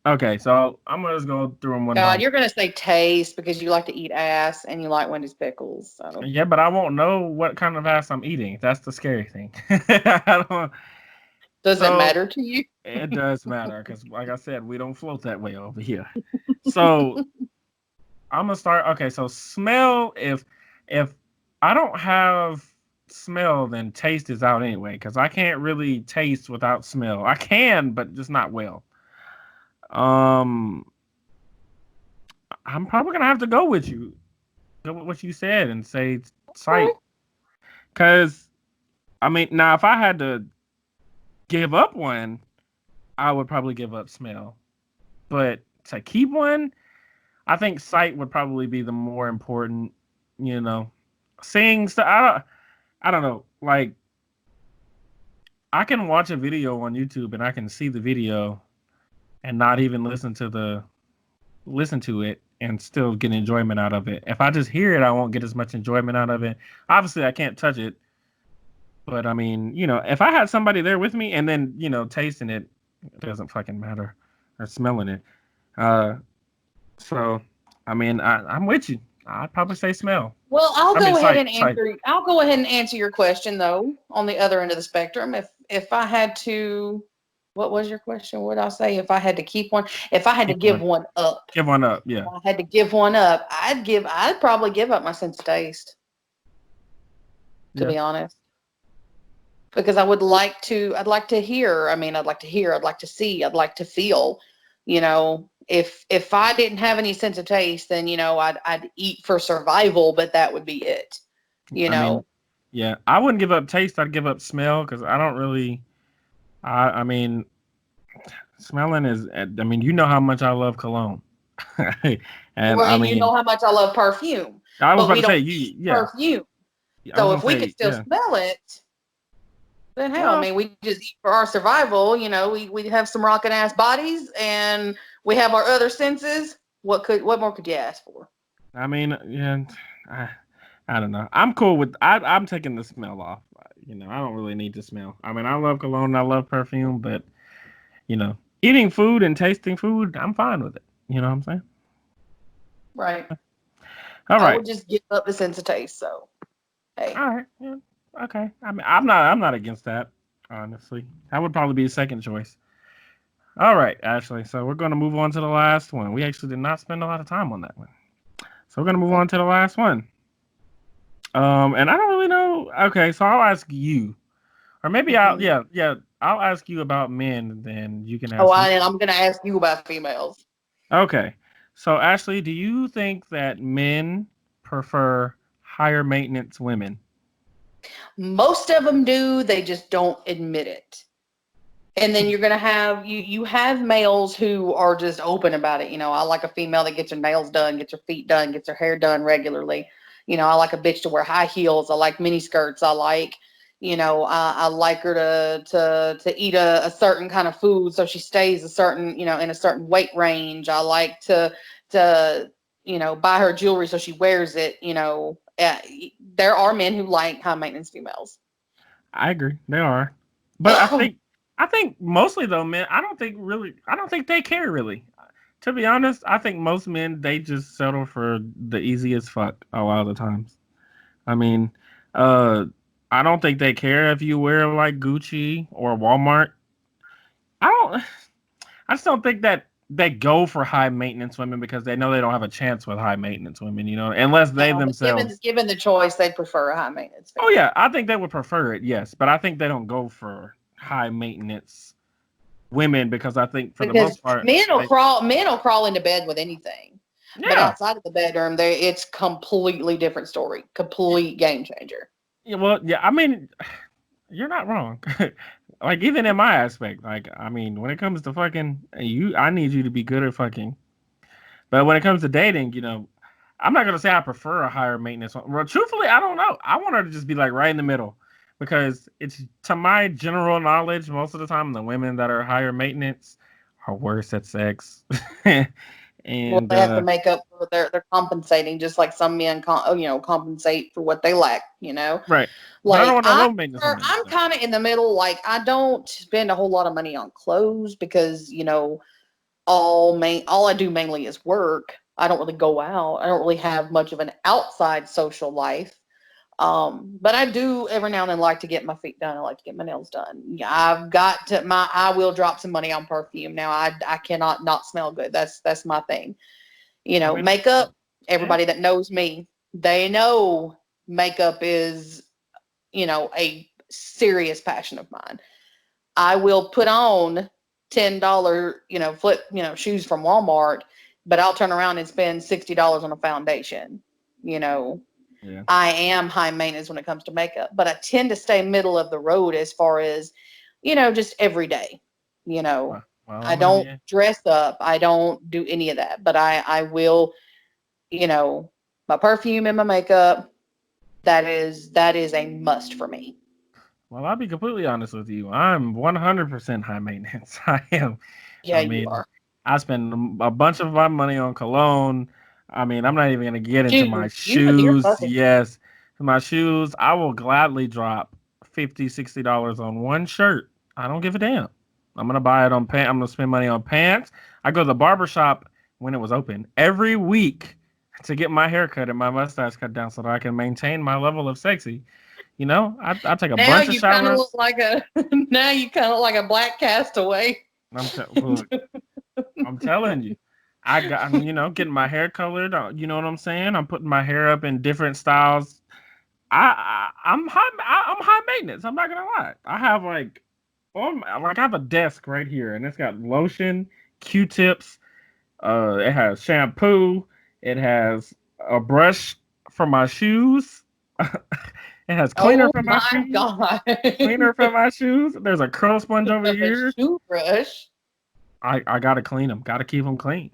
okay. So I'm gonna just go through them one by God, one. you're gonna say taste because you like to eat ass and you like Wendy's pickles. So Yeah, but I won't know what kind of ass I'm eating. That's the scary thing. I don't, does that so matter to you? it does matter because, like I said, we don't float that way over here. So I'm gonna start. Okay, so smell. If I don't have smell, then taste is out anyway because I can't really taste without smell. I can, but just not well. Um, I'm probably gonna have to go with you. Go with what you said and say sight. Okay. Because I mean, now if I had to give up one, I would probably give up smell. But to keep one, I think sight would probably be the more important. You know, seeing stuff. I don't know. Like I can watch a video on YouTube and I can see the video and not even listen to it and still get enjoyment out of it. If I just hear it, I won't get as much enjoyment out of it. Obviously, I can't touch it, but I mean, if I had somebody there with me and then tasting it, it doesn't fucking matter, or smelling it. Uh, so I mean, I'm with you. I'd probably say smell. Well, I mean, sight, sight. I'll go ahead and answer your question though. On the other end of the spectrum, if I had to, what was your question? What did I say? If I had to keep one, if I had to Keep give one. one up, Give one up. if Yeah. I had to give one up, I'd probably give up my sense of taste. To Yeah. be honest, because I'd like to hear. I mean, I'd like to hear. I'd like to see. I'd like to feel. If I didn't have any sense of taste, then I'd eat for survival, but that would be it. You I mean, know. yeah. I wouldn't give up taste. I'd give up smell because I don't really. I mean, smelling is. I mean, you know how much I love cologne, and Well, I and you mean, know how much I love perfume, I was but about we to say don't eat you. Yeah, perfume. I was So gonna if we could say still yeah. smell it, then hell, I Well, mean, we just eat for our survival. We have some rockin' ass bodies, and we have our other senses. What more could you ask for? I mean, yeah. I, I don't know. I'm cool with. I'm taking the smell off. I don't really need to smell. I mean, I love cologne. I love perfume, but eating food and tasting food, I'm fine with it. You know what I'm saying? Right. All I right. would just give up the sense of taste. So hey, All right. Yeah. Okay. I mean, I'm not against that. Honestly, that would probably be a second choice. All right, Ashley. So we're going to move on to the last one. We actually did not spend a lot of time on that one. So we're going to move okay. on to the last one. And I don't really know. Okay, so I'll ask you, or maybe Hmm. yeah, I'll ask you about men, then you can Oh, ask me. and I'm gonna ask you about females. Okay. So, Ashley, do you think that men prefer higher maintenance women? Most of them do, they just don't admit it. And then you're gonna have you have males who are just open about it. I like a female that gets her nails done, gets her feet done, gets her hair done regularly. I like a bitch to wear high heels. I like mini skirts. I like, I like her to eat a certain kind of food so she stays a certain, in a certain weight range. I like to buy her jewelry so she wears it. There are men who like high maintenance females. I agree, they are, but I think mostly though, men. I don't think they care really. To be honest, I think most men they just settle for the easiest fuck a lot of the times. I mean, uh, I don't think they care if you wear like Gucci or Walmart. I don't. I just don't think that they go for high maintenance women because they know they don't have a chance with high maintenance women. Unless they No, but given themselves. given the choice, they'd prefer a high maintenance Oh female. yeah, I think they would prefer it. Yes, but I think they don't go for high maintenance women because I think for the Because most part, men will crawl into bed with anything. But yeah, outside of the bedroom, it's completely different story. Complete game changer. yeah, well, yeah. I mean, you're not wrong. Like even in my aspect, like I mean, when it comes to fucking I need you to be good at fucking. But when it comes to dating, I'm not gonna say I prefer a higher maintenance one. Well, truthfully, I don't know. I want her to just be like right in the middle, because it's to my general knowledge, most of the time the women that are higher maintenance are worse at sex, Well, and they have to make up for they're compensating just like some men compensate for what they lack. right. But I don't Like want a low maintenance woman. I'm So. kind of in the middle. Like I don't spend a whole lot of money on clothes because all I do mainly is work. I don't really go out. I don't really have much of an outside social life. But I do every now and then like to get my feet done. I like to get my nails done. Yeah, I will drop some money on perfume. Now I cannot not smell good. That's my thing. I mean, Makeup, yeah. everybody that knows me, they know makeup is, a serious passion of mine. I will put on $10, flip, shoes from Walmart, but I'll turn around and spend $60 on a foundation. You know, Yeah. I am high maintenance when it comes to makeup, but I tend to stay middle of the road as far as, just every day. You know, Well, I I'm gonna don't be. dress up. I don't do any of that, but I will, you know, my perfume and my makeup, that is a must for me. Well, I'll be completely honest with you. I'm 100% high maintenance. I am. Yeah, I you mean, are. I spend a bunch of my money on cologne. I mean, I'm not even gonna get into my Shoes. You're shoes. fussy. Yes, my shoes. I will gladly drop 50, $60 on one shirt. I don't give a damn. I'm gonna buy it on pants. I'm gonna spend money on pants. I go to the barber shop when it was open every week to get my hair cut and my mustache cut down so that I can maintain my level of sexy. I take a Now bunch of you kind of look showers. like a now you kind of look like a black castaway. Look, I'm telling you, I'm getting my hair colored. You know what I'm saying? I'm putting my hair up in different styles. I'm high maintenance. I'm not gonna lie. I have I have a desk right here, and it's got lotion, Q-tips. It has shampoo. It has a brush for my shoes. It has cleaner Oh for my my shoes. god! Cleaner for my shoes. There's a curl sponge You over have a here. shoe brush, I gotta clean them. Gotta keep them clean.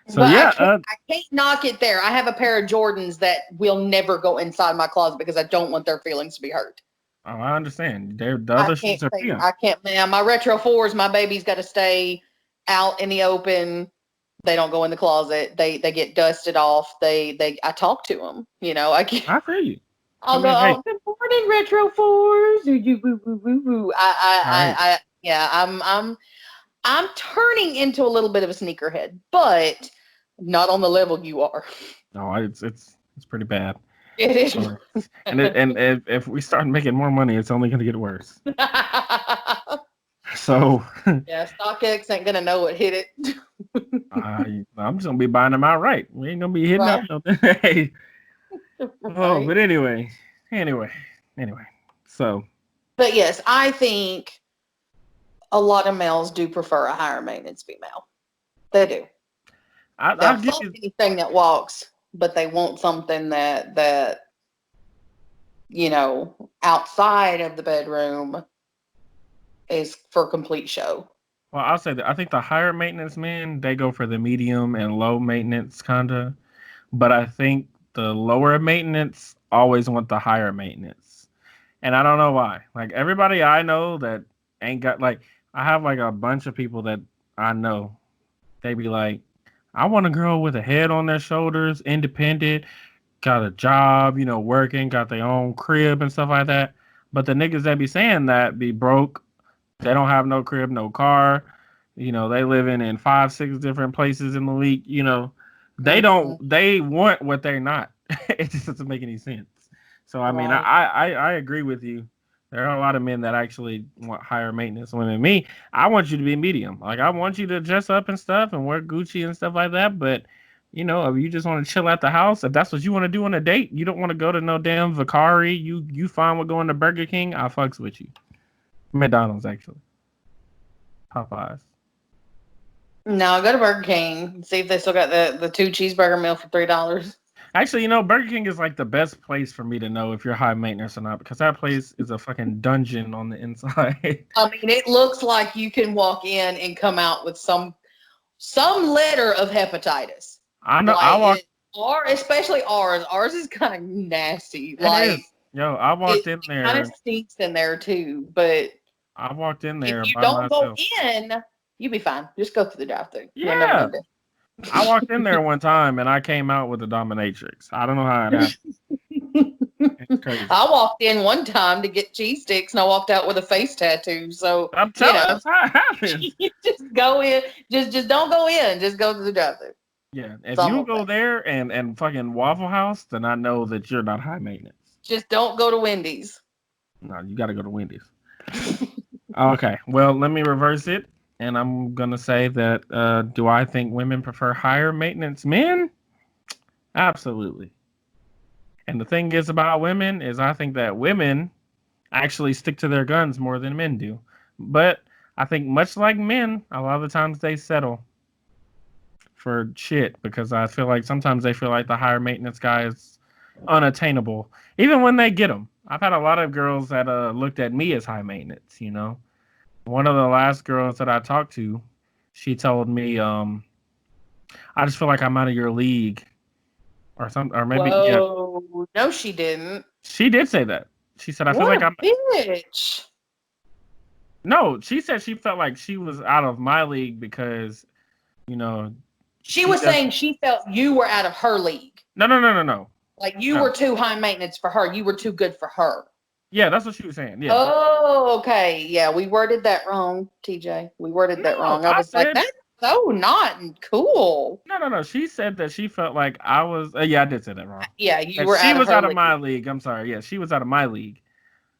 So but I yeah, can't. I can't knock it there. I have a pair of Jordans that will never go inside my closet because I don't want their feelings to be hurt. I understand. The I other can't shoes are say peon. I can't. Man, my retro fours, my baby's got to stay out in the open. They don't go in the closet. They get dusted off. They I talk to them. I can. I feel you. I I'll go. mean, hey, Oh, good morning, retro fours. Ooh, you, woo, woo, woo, woo. all right. Yeah. I'm turning into a little bit of a sneakerhead, but not on the level you are. No, it's pretty bad. It is. So, and if we start making more money, it's only gonna get worse. So, Yeah, StockX ain't gonna know what hit it. I'm just gonna be buying them outright. We ain't gonna be hitting up Right. nothing. Hey, oh, Right. but anyway, anyway. So, But yes, I think a lot of males do prefer a higher maintenance female. They do. They'll I'll give fuck you. anything that walks, but they want something that outside of the bedroom is for complete show. Well, I'll say that I think the higher maintenance men they go for the medium and low maintenance kinda, but I think the lower maintenance always want the higher maintenance, and I don't know why. Like everybody I know that ain't got like I have like a bunch of people that I know. They be like, I want a girl with a head on their shoulders, independent, got a job, working, got their own crib and stuff like that. But the niggas that be saying that be broke. They don't have no crib, no car. They living in 5, 6 different places in the week. They Hmm. don't. They want what they're not. It just doesn't make any sense. So I mean, Right. I agree with you. There are a lot of men that actually want higher maintenance women. Me, I want you to be medium. Like I want you to dress up and stuff and wear Gucci and stuff like that. But if you just want to chill at the house, if that's what you want to do on a date, you don't want to go to no damn Vicari. You fine with going to Burger King? I fucks with you. McDonald's actually. Popeyes. No, go to Burger King. See if they still got the 2 cheeseburger meal for $3. Actually, Burger King is like the best place for me to know if you're high maintenance or not because that place is a fucking dungeon on the inside. I mean, it looks like you can walk in and come out with some letter of hepatitis. I know. I Like walked. or especially ours. Ours is kind of nasty. It Like is. Yo, I walked in it kind of there. stinks in there too. But I walked in if there you by don't go myself. in, you'll be fine. Just go through the drive-through. You'll never Yeah, need it. I walked in there one time and I came out with a dominatrix. I don't know how it happened. It's crazy. I walked in one time to get cheese sticks and I walked out with a face tattoo. So, I'm telling. That's how it happens. you just go in. Just don't go in. Just go to the drive-through. Yeah, if That's all I'm you gonna go say. there and fucking Waffle House, then I know that you're not high maintenance. Just don't go to Wendy's. No, you got to go to Wendy's. Okay, well, let me reverse it, and I'm gonna say that do I think women prefer higher maintenance men? Absolutely. And the thing is about women is I think that women actually stick to their guns more than men do. But I think much like men, a lot of the times they settle for shit because I feel like sometimes they feel like the higher maintenance guy is unattainable, even when they get them. I've had a lot of girls that looked at me as high maintenance. One of the last girls that I talked to, she told me, I just feel like I'm out of your league or something, or maybe, yeah, Whoa. No, she didn't. she did say that. She said, I feel What like a I'm, bitch. no, she said she felt like she was out of my league because, you know, She she was does, saying she felt you were out of her league. no, no, no, no, no, Like you no. were too high maintenance for her. You were too good for her. Yeah, that's what she was saying. Yeah. Oh, okay. Yeah, we worded that wrong, TJ. We worded that No, wrong. I I was like, said, that's so not cool. no, no, no. She said that she felt like I was, yeah, I did say that wrong. Yeah, you That were she out of was her out of league. my league. I'm sorry. Yeah, she was out of my league.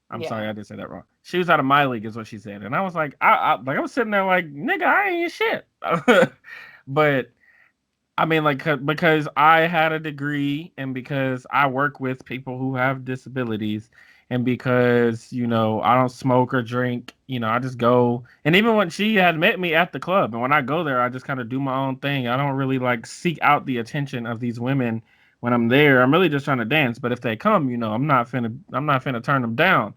I'm Yeah. sorry, I did say that wrong. She was out of my league, is what she said, and I was like, I was sitting there like, nigga, I ain't shit. But I mean, like, because I had a degree, and because I work with people who have disabilities, and because I don't smoke or drink, I just go. And even when she had met me at the club, and when I go there, I just kind of do my own thing. I don't really like seek out the attention of these women when I'm there. I'm really just trying to dance. But if they come, I'm not finna turn them down.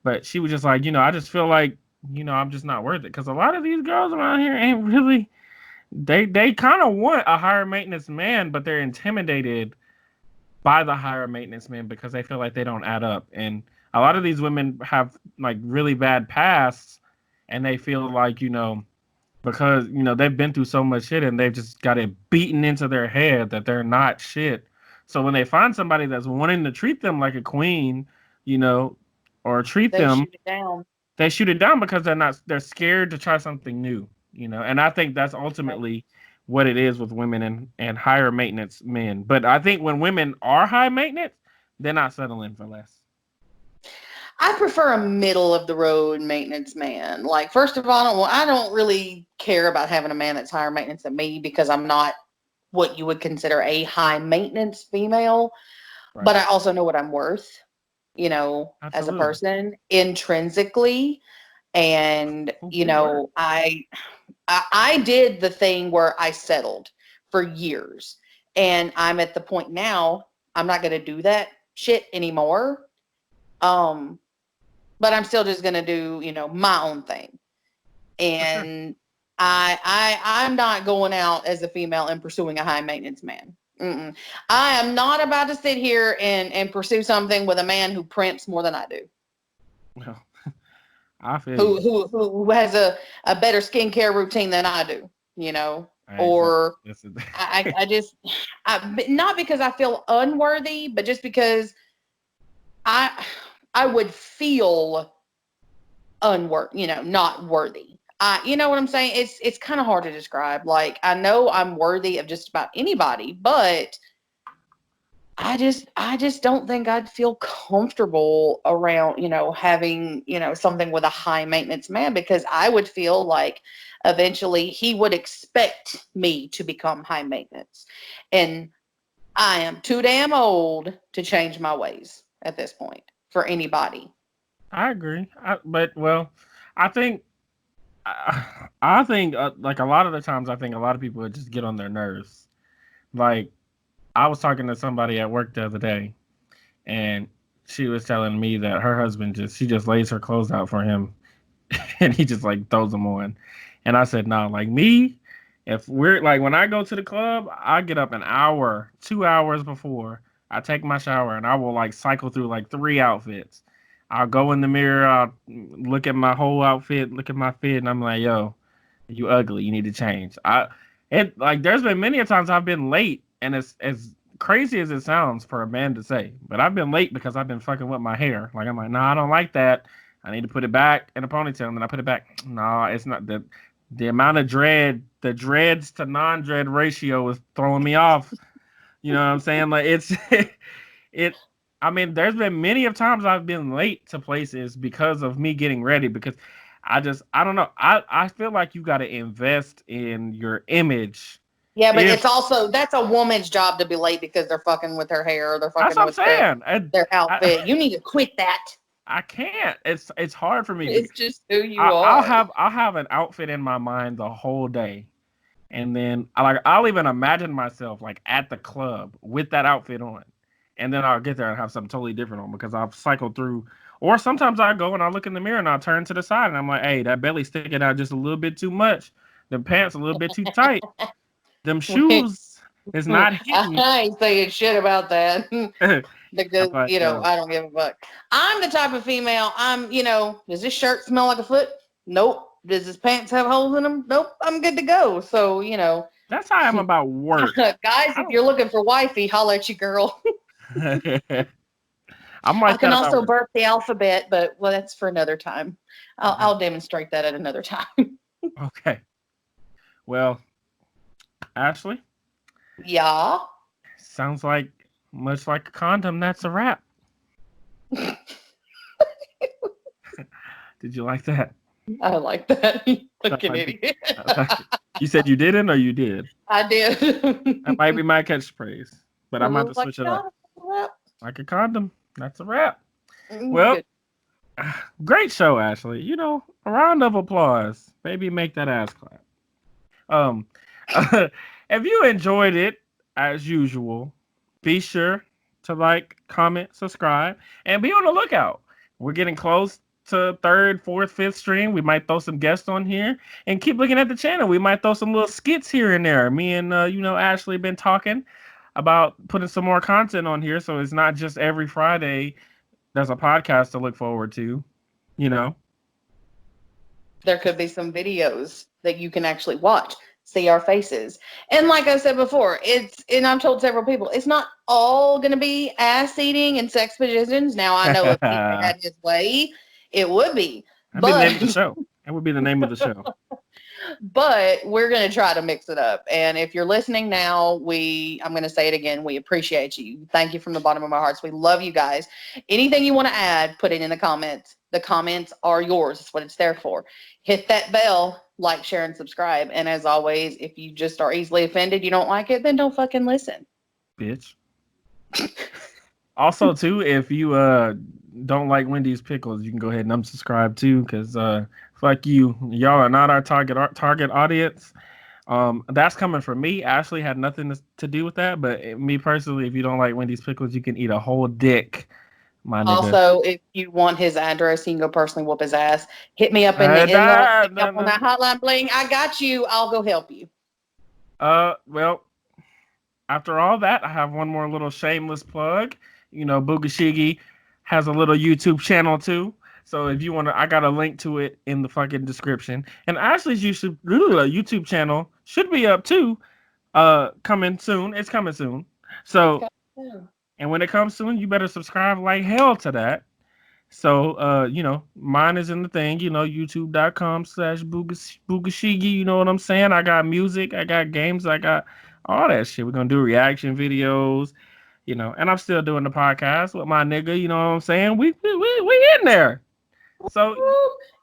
But she was just like, I just feel like, I'm just not worth it. Because a lot of these girls around here ain't really, they kind of want a higher maintenance man, but they're intimidated by the higher maintenance men because they feel like they don't add up. And a lot of these women have like really bad pasts and they feel like, because, they've been through so much shit and they've just got it beaten into their head that they're not shit. So when they find somebody that's wanting to treat them like a queen, you know, or treat They them, shoot it down. they shoot it down because they're scared to try something new. And I think that's Right. ultimately what it is with women and higher maintenance men. But I think when women are high maintenance, they're not settling for less. I prefer a middle of the road maintenance man. Like, first of all, I don't really care about having a man that's higher maintenance than me because I'm not what you would consider a high maintenance female. Right. But I also know what I'm worth, as a Absolutely. person intrinsically. And, Oh, big word. I did the thing where I settled for years. And I'm at the point now, I'm not going to do that shit anymore. But I'm still just going to do, my own thing. And I'm not going out as a female and pursuing a high maintenance man. Mm-mm. I am not about to sit here and pursue something with a man who primps more than I do. Well, I feel who has a better skincare routine than I do, or I just, not because I feel unworthy, but just because I would feel unworthy, not worthy. You know what I'm saying? It's kind of hard to describe. Like, I know I'm worthy of just about anybody, but I just don't think I'd feel comfortable around, having, something with a high maintenance man, because I would feel like eventually he would expect me to become high maintenance. And I am too damn old to change my ways at this point for anybody. I agree. I think like a lot of the times, I think a lot of people would just get on their nerves. Like, I was talking to somebody at work the other day, and she was telling me that her husband she just lays her clothes out for him, and he just like throws them on. And I said, no, like me, if we're like, when I go to the club, I get up an hour, 2 hours before I take my shower, and I will like cycle through like 3 outfits. I'll go in the mirror, I'll look at my whole outfit, look at my fit, and I'm like, yo, you ugly, you need to change. There's been many a times I've been late, and it's as crazy as it sounds for a man to say, but I've been late because I've been fucking with my hair. Like, I'm like, nah, I don't like that. I need to put it back in a ponytail, and then I put it back. No, it's not the amount of the dreads to non-dread ratio is throwing me off. You know what I'm saying? Like, it. I mean, there's been many of times I've been late to places because of me getting ready, because I don't know. I feel like you got to invest in your image. Yeah, but it's also, that's a woman's job to be late because they're fucking with her hair or they're fucking with their outfit. You need to quit that. I can't. It's hard for me. It's just who you are. I'll have an outfit in my mind the whole day, and then I'll even imagine myself like at the club with that outfit on, and then I'll get there and have something totally different on because I've cycled through. Or sometimes I go and I look in the mirror and I turn to the side and I'm like, hey, that belly's sticking out just a little bit too much. The pants a little bit too tight. Them shoes is not hitting. I ain't saying shit about that. Because, I don't give a fuck. I'm the type of female, does this shirt smell like a foot? Nope. Does his pants have holes in them? Nope. I'm good to go. So, That's how I'm about work. Guys, if you're looking for wifey, holler at you, girl. I can also burp the alphabet, but that's for another time. I'll demonstrate that at another time. Okay. Well, Ashley? Yeah? Sounds like much like a condom, that's a wrap. Did you like that? I like that. Fucking idiot. You said you didn't, or you did? I did. That might be my catchphrase, but I might have to switch it up. Like a condom, that's a wrap. Well, great show, Ashley. A round of applause. Maybe make that ass clap. If you enjoyed it, as usual, be sure to like, comment, subscribe, and be on the lookout. We're getting close to third, fourth, fifth stream. We might throw some guests on here, and keep looking at the channel. We might throw some little skits here and there. Me and Ashley been talking about putting some more content on here, so it's not just every Friday. There's a podcast to look forward to. There could be some videos that you can actually watch, see our faces. And like I said before, and I've told several people, it's not all going to be ass eating and sex positions. Now, I know if he had his way, it would be. That'd be the name of the show. That would be the name of the show. But we're going to try to mix it up. And if you're listening now, I'm going to say it again. We appreciate you. Thank you from the bottom of our hearts. We love you guys. Anything you want to add, put it in the comments. The comments are yours. That's what it's there for. Hit that bell, like, share, and subscribe. And as always, if you just are easily offended, you don't like it, then don't fucking listen. Bitch. Also, too, if you don't like Wendy's pickles, you can go ahead and unsubscribe too, because fuck you. Y'all are not our target audience. That's coming from me. Ashley had nothing to do with that, but me personally, if you don't like Wendy's pickles, you can eat a whole dick, my nigga. Also, if you want his address, you can go personally whoop his ass. Hit me up in the inbox. Nah, Hit me nah, up on nah. that hotline bling. I got you. I'll go help you. Well, after all that, I have one more little shameless plug. You know, Bugashigi has a little YouTube channel too. So if you want to, I got a link to it in the fucking description. And Ashley's YouTube channel should be up too. Coming soon. It's coming soon. So, and when it comes soon, you better subscribe like hell to that. So, mine is in the thing, youtube.com/Bugashigi. You know what I'm saying? I got music, I got games, I got all that shit. We're going to do reaction videos, and I'm still doing the podcast with my nigga. You know what I'm saying? We in there. So,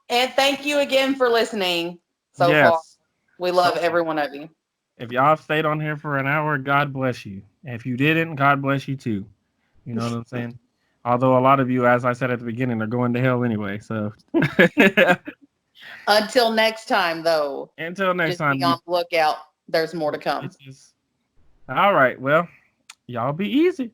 and thank you again for listening so far. yes. We love every one of you. If y'all stayed on here for an hour, God bless you. If you didn't, God bless you too. You know what I'm saying? Although a lot of you, as I said at the beginning, are going to hell anyway. So until next time, though. Until next just time, be on the lookout. There's more to come. All right. Well, y'all be easy.